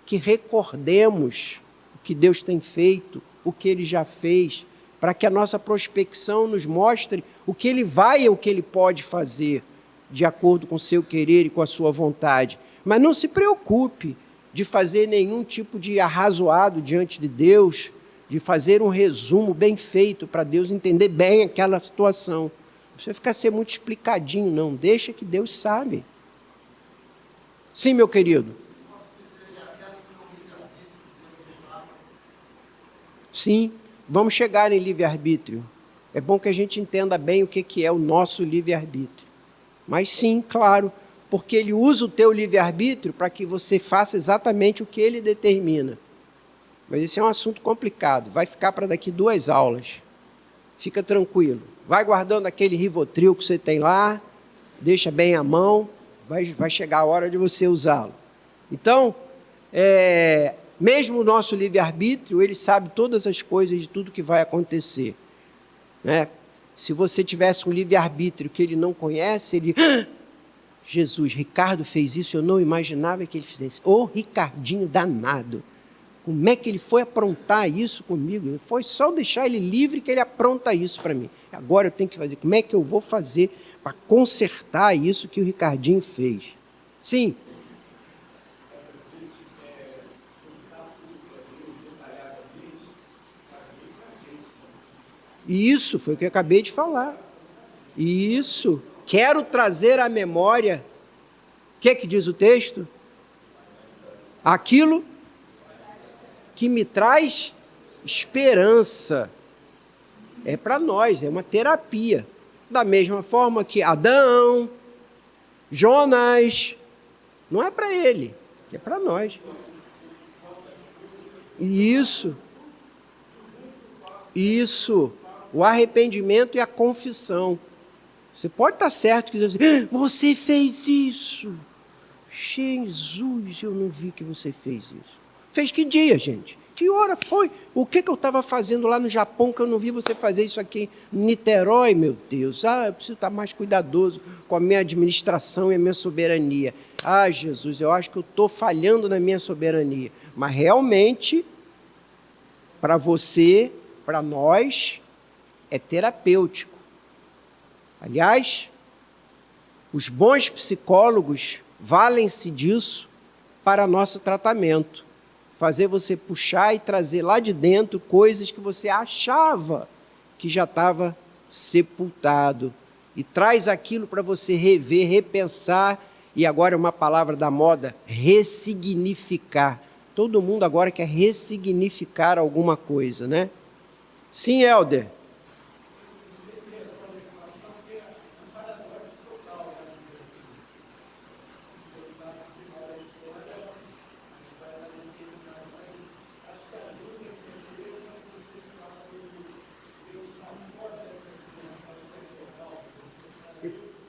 que recordemos o que Deus tem feito, o que Ele já fez, para que a nossa prospecção nos mostre o que Ele vai e o que Ele pode fazer, de acordo com o seu querer e com a sua vontade. Mas não se preocupe de fazer nenhum tipo de arrazoado diante de Deus, de fazer um resumo bem feito para Deus entender bem aquela situação. Não precisa ficar ser muito explicadinho, não. Deixa que Deus sabe. Sim, meu querido. Sim, vamos chegar em livre-arbítrio. É bom que a gente entenda bem o que é o nosso livre-arbítrio. Mas sim, claro, porque Ele usa o teu livre-arbítrio para que você faça exatamente o que Ele determina. Mas esse é um assunto complicado, vai ficar para daqui 2 aulas. Fica tranquilo. Vai guardando aquele Rivotril que você tem lá, deixa bem à mão, vai chegar a hora de você usá-lo. Então, mesmo o nosso livre-arbítrio, ele sabe todas as coisas de tudo que vai acontecer. Né? Se você tivesse um livre-arbítrio que ele não conhece, ele... Jesus, Ricardo fez isso, eu não imaginava que ele fizesse. Ô, Ricardinho danado. Como é que ele foi aprontar isso comigo? Foi só deixar ele livre que ele apronta isso para mim. Agora eu tenho que fazer. Como é que eu vou fazer para consertar isso que o Ricardinho fez? Sim. Isso, foi o que eu acabei de falar. Isso. Quero trazer à memória. O que diz o texto? Aquilo que me traz esperança. É para nós, é uma terapia. Da mesma forma que Adão, Jonas, não é para ele, é para nós. Isso. O arrependimento e a confissão. Você pode estar certo que Deus diz, você fez isso. Jesus, eu não vi que você fez isso. Fez que dia, gente? Que hora foi? O que eu estava fazendo lá no Japão que eu não vi você fazer isso aqui em Niterói, meu Deus? Eu preciso estar mais cuidadoso com a minha administração e a minha soberania. Jesus, eu acho que eu estou falhando na minha soberania. Mas realmente, para você, para nós, é terapêutico. Aliás, os bons psicólogos valem-se disso para nosso tratamento. Fazer você puxar e trazer lá de dentro coisas que você achava que já estava sepultado. E traz aquilo para você rever, repensar, e agora é uma palavra da moda, ressignificar. Todo mundo agora quer ressignificar alguma coisa, né? Sim, Helder.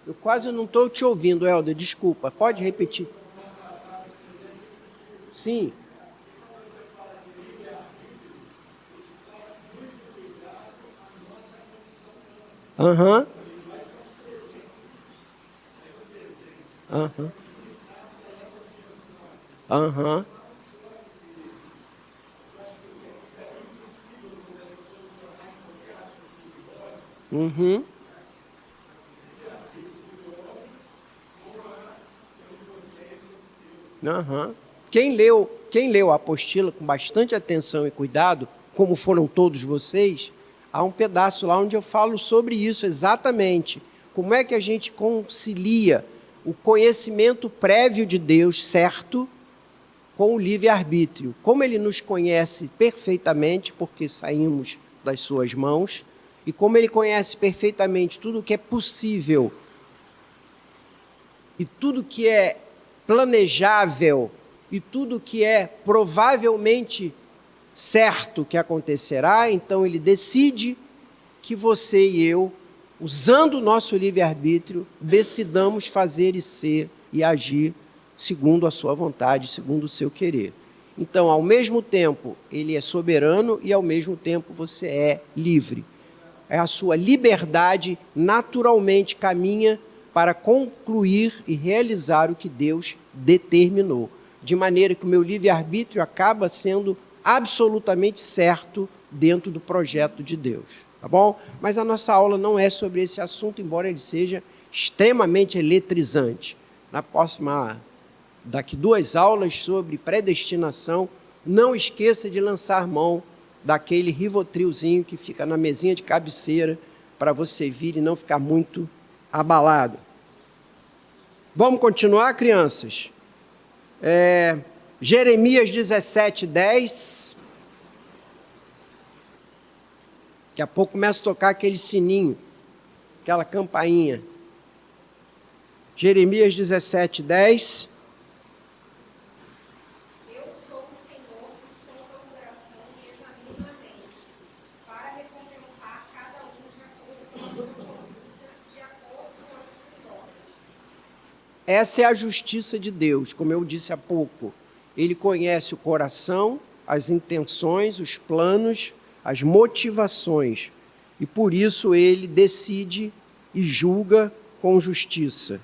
Eu quase não estou te ouvindo, Helder, desculpa. Pode repetir? Sim. Aham. Aham. Aham. Uhum. Uhum. Quem leu a apostila com bastante atenção e cuidado, como foram todos vocês, há um pedaço lá onde eu falo sobre isso exatamente. Como é que a gente concilia o conhecimento prévio de Deus, certo, com o livre-arbítrio. Como ele nos conhece perfeitamente, porque saímos das suas mãos, e como ele conhece perfeitamente tudo o que é possível e tudo que é planejável e tudo que é provavelmente certo que acontecerá, então ele decide que você e eu, usando o nosso livre-arbítrio, decidamos fazer e ser e agir segundo a sua vontade, segundo o seu querer. Então, ao mesmo tempo, ele é soberano e ao mesmo tempo você é livre. A sua liberdade naturalmente caminha para concluir e realizar o que Deus determinou. De maneira que o meu livre-arbítrio acaba sendo absolutamente certo dentro do projeto de Deus. Tá bom? Mas a nossa aula não é sobre esse assunto, embora ele seja extremamente eletrizante. Na próxima, daqui 2 aulas sobre predestinação, não esqueça de lançar mão daquele Rivotrilzinho que fica na mesinha de cabeceira para você vir e não ficar muito abalado. Vamos continuar, crianças? Jeremias 17:10. Daqui a pouco começa a tocar aquele sininho, aquela campainha. Jeremias 17:10. Eu sou o Senhor que sonda o coração e examina a mente, para recompensar cada um de acordo com a sua conduta, de acordo com as suas obras. Essa é a justiça de Deus, como eu disse há pouco. Ele conhece o coração, as intenções, os planos, as motivações. E por isso ele decide e julga com justiça.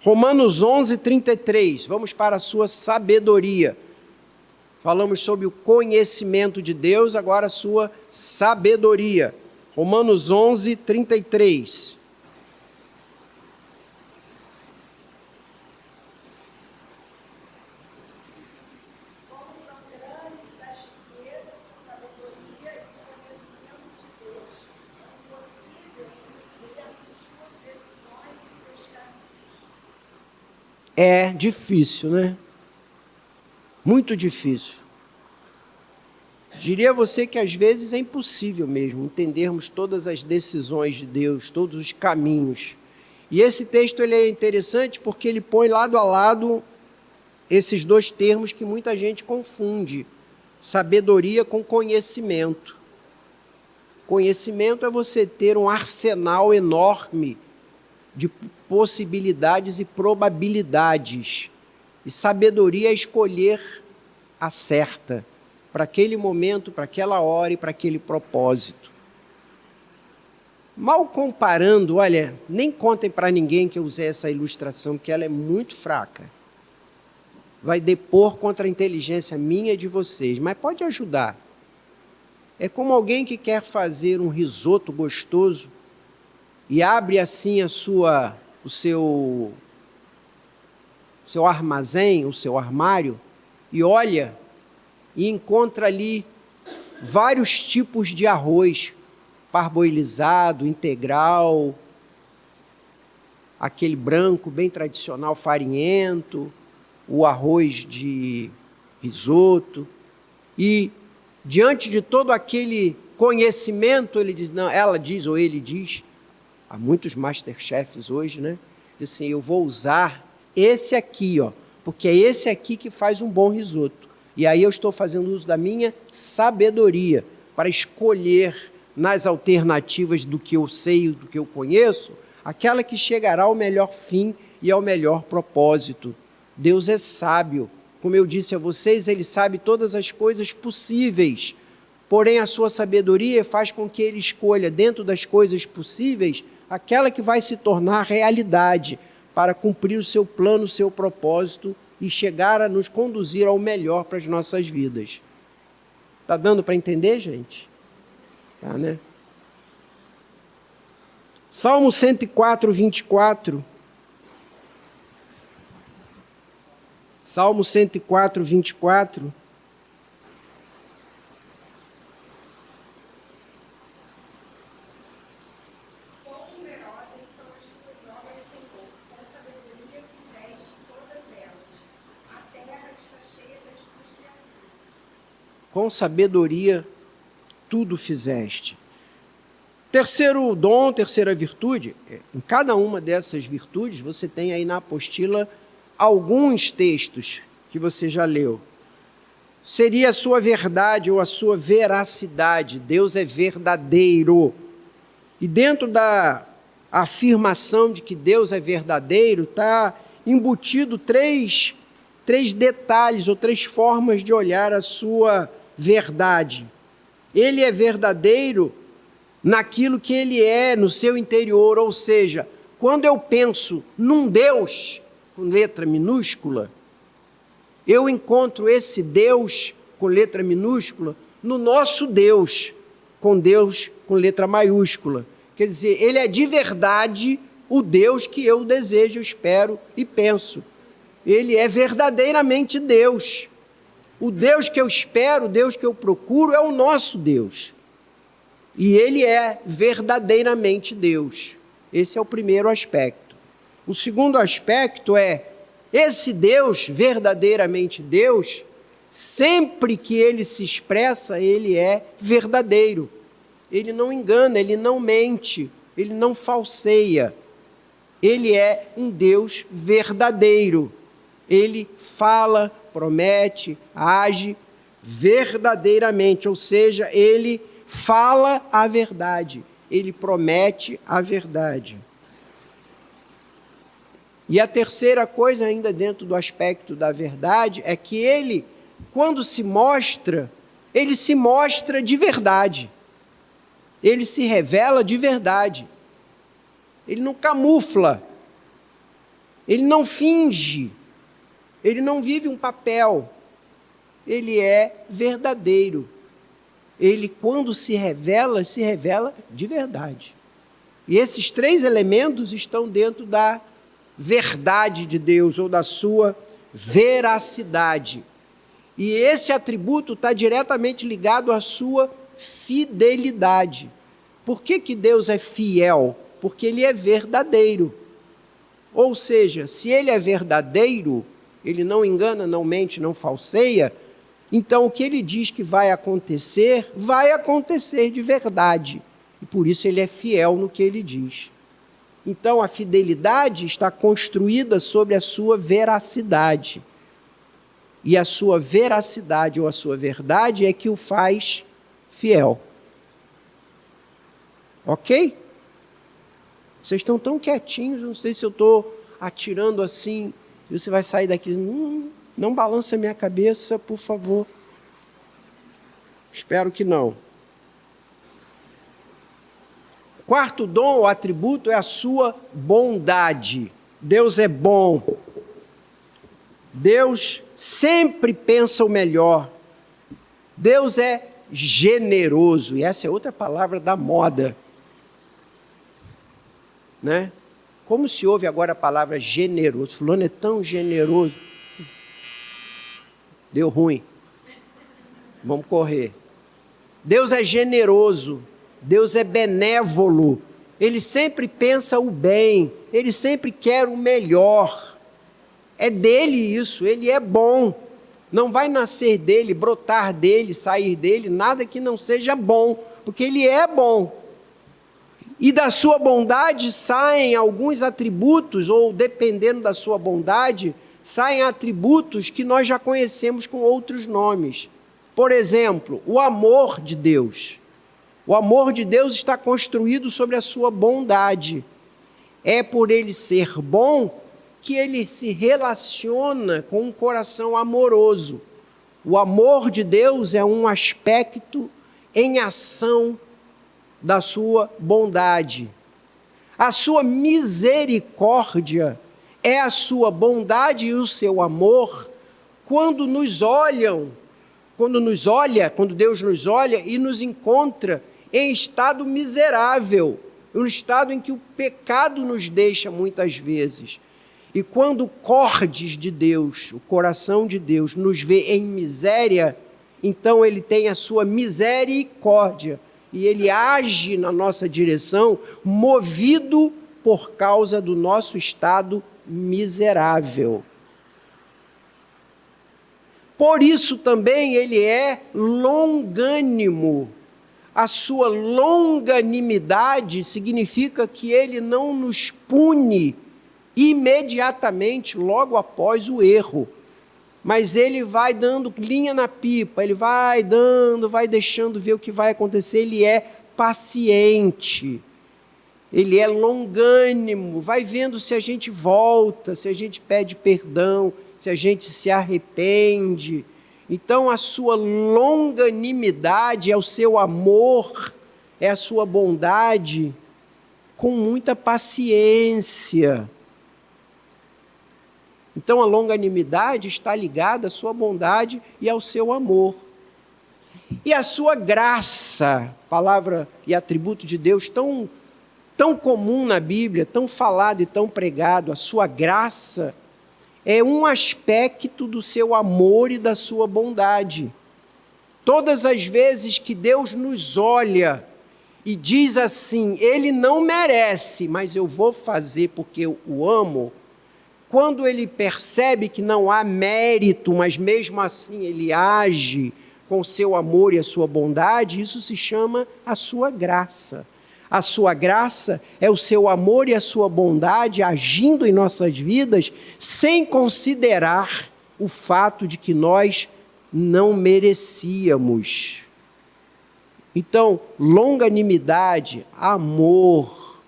Romanos 11:33. Vamos para a sua sabedoria. Falamos sobre o conhecimento de Deus, agora a sua sabedoria. Romanos 11:33. É difícil, né? Muito difícil. Diria a você que às vezes é impossível mesmo entendermos todas as decisões de Deus, todos os caminhos. E esse texto ele é interessante porque ele põe lado a lado esses 2 termos que muita gente confunde: sabedoria com conhecimento. Conhecimento é você ter um arsenal enorme de possibilidades e probabilidades. E sabedoria é escolher a certa, para aquele momento, para aquela hora e para aquele propósito. Mal comparando, olha, nem contem para ninguém que eu usei essa ilustração, porque ela é muito fraca. Vai depor contra a inteligência minha e de vocês, mas pode ajudar. É como alguém que quer fazer um risoto gostoso e abre assim o seu armazém, o seu armário, e olha e encontra ali vários tipos de arroz, parboilizado, integral, aquele branco bem tradicional, farinhento, o arroz de risoto, e diante de todo aquele conhecimento, ela diz, ou ele diz, há muitos masterchefs hoje, né? Diz assim, eu vou usar esse aqui, ó, porque é esse aqui que faz um bom risoto. E aí eu estou fazendo uso da minha sabedoria para escolher nas alternativas do que eu sei, do que eu conheço, aquela que chegará ao melhor fim e ao melhor propósito. Deus é sábio. Como eu disse a vocês, ele sabe todas as coisas possíveis. Porém, a sua sabedoria faz com que ele escolha, dentro das coisas possíveis, aquela que vai se tornar realidade para cumprir o seu plano, o seu propósito e chegar a nos conduzir ao melhor para as nossas vidas. Está dando para entender, gente? Tá, né? Salmo 104, 24. Salmo 104, 24. Quão numerosas são as tuas obras, Senhor, com sabedoria fizeste todas elas. A terra com sabedoria tudo fizeste. Terceiro dom, terceira virtude, em cada uma dessas virtudes, você tem aí na apostila alguns textos que você já leu. Seria a sua verdade ou a sua veracidade. Deus é verdadeiro. E dentro da afirmação de que Deus é verdadeiro, está embutido três detalhes ou três formas de olhar a sua verdade. Ele é verdadeiro naquilo que ele é no seu interior, ou seja, quando eu penso num Deus, com letra minúscula, eu encontro esse Deus, com letra minúscula, no nosso Deus com letra maiúscula. Quer dizer, ele é de verdade o Deus que eu desejo, espero e penso. Ele é verdadeiramente Deus. O Deus que eu espero, o Deus que eu procuro é o nosso Deus. E ele é verdadeiramente Deus. Esse é o primeiro aspecto. O segundo aspecto é, esse Deus, verdadeiramente Deus, sempre que ele se expressa, ele é verdadeiro. Ele não engana, ele não mente, ele não falseia. Ele é um Deus verdadeiro. Ele fala, promete, age verdadeiramente, ou seja, ele fala a verdade, ele promete a verdade. E a terceira coisa, ainda dentro do aspecto da verdade, é que ele, quando se mostra, ele se mostra de verdade. Ele se revela de verdade. Ele não camufla. Ele não finge. Ele não vive um papel. Ele é verdadeiro. Ele, quando se revela de verdade. E esses três elementos estão dentro da verdade de Deus, ou da sua veracidade. E esse atributo está diretamente ligado à sua fidelidade. Por que Deus é fiel? Porque ele é verdadeiro. Ou seja, se ele é verdadeiro, ele não engana, não mente, não falseia, então o que ele diz que vai acontecer de verdade. E por isso ele é fiel no que ele diz. Então a fidelidade está construída sobre a sua veracidade. E a sua veracidade ou a sua verdade é que o faz fiel. Ok? Vocês estão tão quietinhos, não sei se eu estou atirando assim, e você vai sair daqui, não balança a minha cabeça, por favor. Espero que não. Quarto dom ou atributo é a sua bondade. Deus é bom. Deus sempre pensa o melhor. Deus é generoso. E essa é outra palavra da moda. Né? Como se ouve agora a palavra generoso? Fulano é tão generoso. Deu ruim. Vamos correr. Deus é generoso. Deus é benévolo. Ele sempre pensa o bem. Ele sempre quer o melhor. É dele isso. Ele é bom. Não vai nascer dele, brotar dele, sair dele, nada que não seja bom. Porque ele é bom. E da sua bondade saem alguns atributos, ou dependendo da sua bondade, saem atributos que nós já conhecemos com outros nomes. Por exemplo, o amor de Deus. O amor de Deus está construído sobre a sua bondade. É por ele ser bom que ele se relaciona com um coração amoroso. O amor de Deus é um aspecto em ação da sua bondade. A sua misericórdia é a sua bondade e o seu amor quando Deus nos olha e nos encontra em estado miserável, um estado em que o pecado nos deixa muitas vezes. E quando o cordes de Deus, o coração de Deus, nos vê em miséria, então ele tem a sua misericórdia e ele age na nossa direção, movido por causa do nosso estado miserável. Por isso também ele é longânimo. A sua longanimidade significa que ele não nos pune imediatamente, logo após o erro. Mas ele vai dando linha na pipa, ele vai dando, vai deixando ver o que vai acontecer. Ele é paciente, ele é longânimo, vai vendo se a gente volta, se a gente pede perdão, se a gente se arrepende. Então, a sua longanimidade é o seu amor, é a sua bondade, com muita paciência. Então, a longanimidade está ligada à sua bondade e ao seu amor. E a sua graça, palavra e atributo de Deus tão comum na Bíblia, tão falado e tão pregado, a sua graça é um aspecto do seu amor e da sua bondade. Todas as vezes que Deus nos olha e diz assim, ele não merece, mas eu vou fazer porque eu o amo, quando ele percebe que não há mérito, mas mesmo assim ele age com o seu amor e a sua bondade, isso se chama a sua graça. A sua graça é o seu amor e a sua bondade agindo em nossas vidas sem considerar o fato de que nós não merecíamos. Então, longanimidade, amor,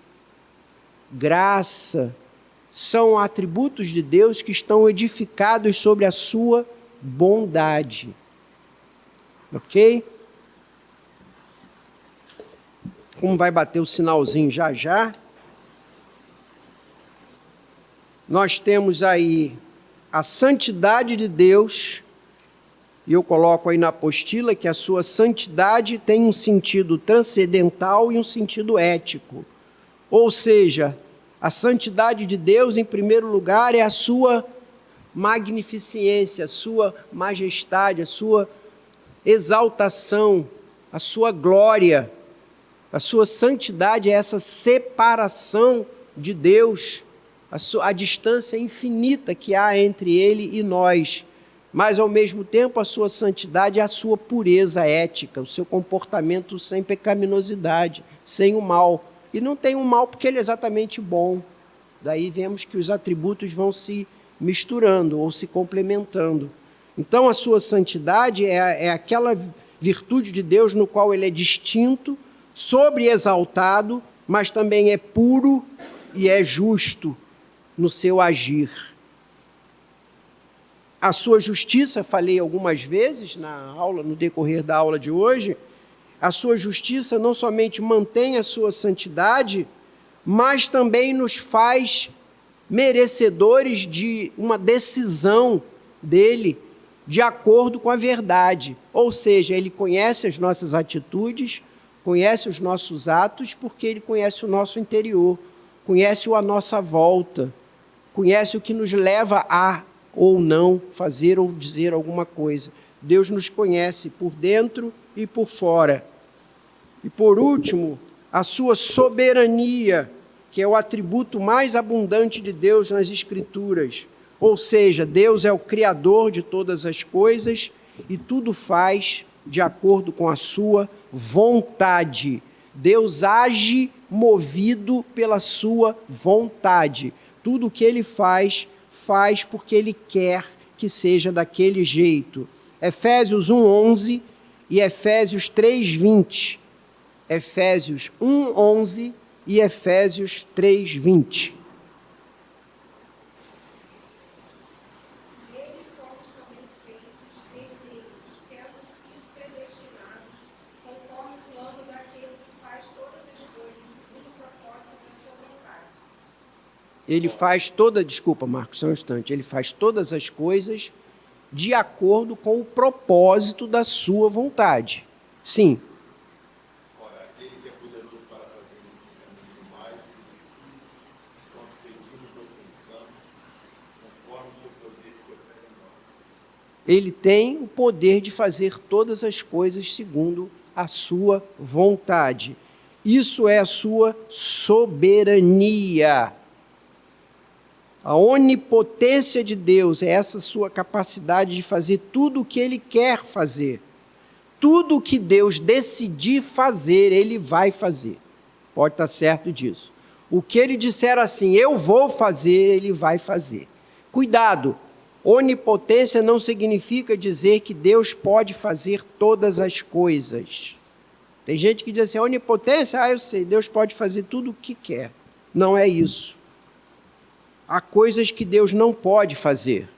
graça, são atributos de Deus que estão edificados sobre a sua bondade. Ok? Como vai bater o sinalzinho já já, nós temos aí a santidade de Deus, e eu coloco aí na apostila que a sua santidade tem um sentido transcendental e um sentido ético. Ou seja, a santidade de Deus, em primeiro lugar, é a sua magnificência, a sua majestade, a sua exaltação, a sua glória. A sua santidade é essa separação de Deus, a distância infinita que há entre ele e nós. Mas, ao mesmo tempo, a sua santidade é a sua pureza ética, o seu comportamento sem pecaminosidade, sem o mal. E não tem o mal porque ele é exatamente bom. Daí vemos que os atributos vão se misturando ou se complementando. Então, a sua santidade é aquela virtude de Deus no qual ele é distinto, sobreexaltado, mas também é puro e é justo no seu agir. A sua justiça, falei algumas vezes no decorrer da aula de hoje, a sua justiça não somente mantém a sua santidade, mas também nos faz merecedores de uma decisão dele de acordo com a verdade. Ou seja, ele conhece as nossas atitudes, conhece os nossos atos, porque ele conhece o nosso interior, conhece a nossa volta, conhece o que nos leva a ou não fazer ou dizer alguma coisa. Deus nos conhece por dentro e por fora. E por último, a sua soberania, que é o atributo mais abundante de Deus nas Escrituras. Ou seja, Deus é o Criador de todas as coisas e tudo faz de acordo com a sua vontade. Deus age movido pela sua vontade. Tudo o que ele faz, faz porque ele quer que seja daquele jeito. Efésios 1:11 e Efésios 3:20. Efésios 1:11 e Efésios 3:20. Ele faz desculpa, Marcos, só um instante, ele faz todas as coisas de acordo com o propósito da sua vontade. Sim. Ora, aquele que é poderoso para fazer infinitamente mais quanto pedimos ou pensamos, conforme o seu poder que opera em nós. Ele tem o poder de fazer todas as coisas segundo a sua vontade. Isso é a sua soberania. A onipotência de Deus é essa sua capacidade de fazer tudo o que Ele quer fazer. Tudo o que Deus decidir fazer, Ele vai fazer. Pode estar certo disso. O que Ele disser assim, eu vou fazer, Ele vai fazer. Cuidado, onipotência não significa dizer que Deus pode fazer todas as coisas. Tem gente que diz assim, onipotência, eu sei, Deus pode fazer tudo o que quer. Não é isso. Há coisas que Deus não pode fazer.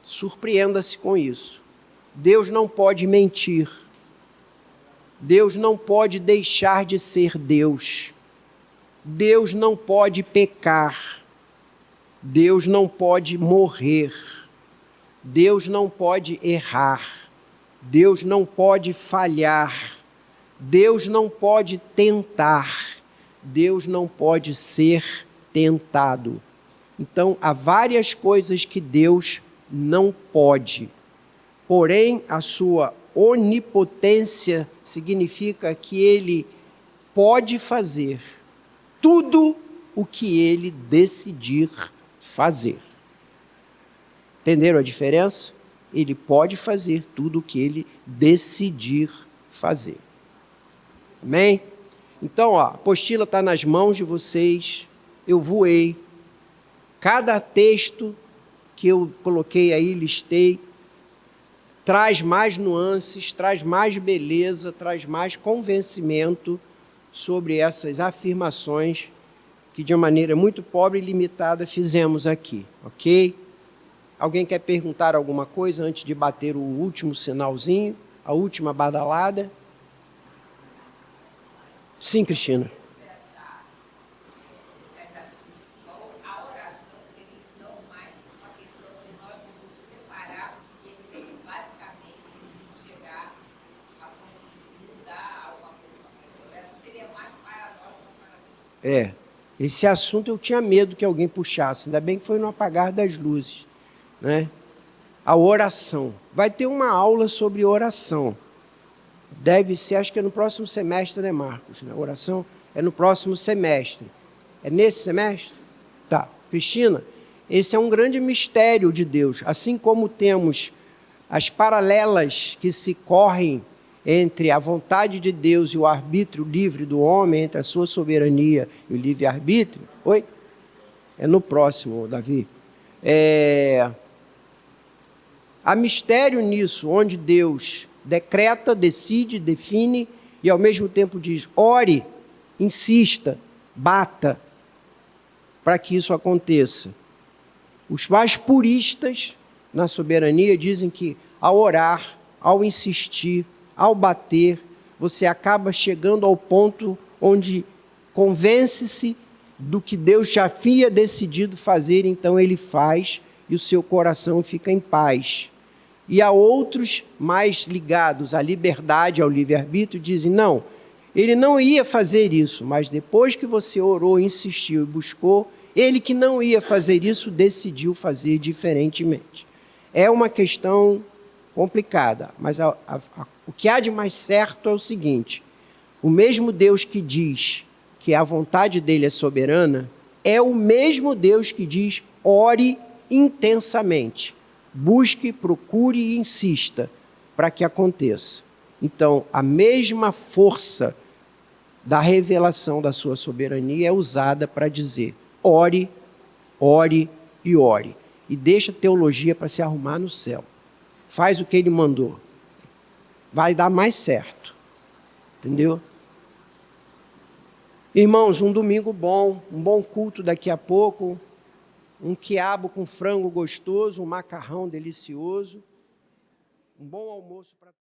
Surpreenda-se com isso. Deus não pode mentir. Deus não pode deixar de ser Deus. Deus não pode pecar. Deus não pode morrer. Deus não pode errar. Deus não pode falhar. Deus não pode tentar. Deus não pode ser tentado. Então, há várias coisas que Deus não pode. Porém, a sua onipotência significa que Ele pode fazer tudo o que Ele decidir fazer. Entenderam a diferença? Ele pode fazer tudo o que Ele decidir fazer. Amém? Então, a apostila está nas mãos de vocês. Eu voei. Cada texto que eu coloquei aí, listei, traz mais nuances, traz mais beleza, traz mais convencimento sobre essas afirmações que de uma maneira muito pobre e limitada fizemos aqui, ok? Alguém quer perguntar alguma coisa antes de bater o último sinalzinho, a última badalada? Sim, Cristina. Esse assunto eu tinha medo que alguém puxasse, ainda bem que foi no apagar das luzes, né? A oração. Vai ter uma aula sobre oração. Deve ser, acho que é no próximo semestre, né, Marcos? A oração é no próximo semestre. É nesse semestre? Tá. Cristina, esse é um grande mistério de Deus. Assim como temos as paralelas que se correm entre a vontade de Deus e o arbítrio livre do homem, entre a sua soberania e o livre-arbítrio. Oi? É no próximo, Davi. Há mistério nisso, onde Deus decreta, decide, define e ao mesmo tempo diz, ore, insista, bata, para que isso aconteça. Os mais puristas na soberania dizem que ao orar, ao insistir, ao bater, você acaba chegando ao ponto onde convence-se do que Deus já havia decidido fazer, então Ele faz e o seu coração fica em paz. E há outros mais ligados à liberdade, ao livre-arbítrio, dizem, não, Ele não ia fazer isso, mas depois que você orou, insistiu e buscou, Ele que não ia fazer isso, decidiu fazer diferentemente. É uma questão complicada, mas o que há de mais certo é o seguinte, o mesmo Deus que diz que a vontade dele é soberana, é o mesmo Deus que diz, ore intensamente, busque, procure e insista para que aconteça. Então, a mesma força da revelação da sua soberania é usada para dizer, ore, ore e ore. E deixa a teologia para se arrumar no céu. Faz o que ele mandou. Vai dar mais certo. Entendeu? Irmãos, um domingo bom, um bom culto daqui a pouco, um quiabo com frango gostoso, um macarrão delicioso, um bom almoço para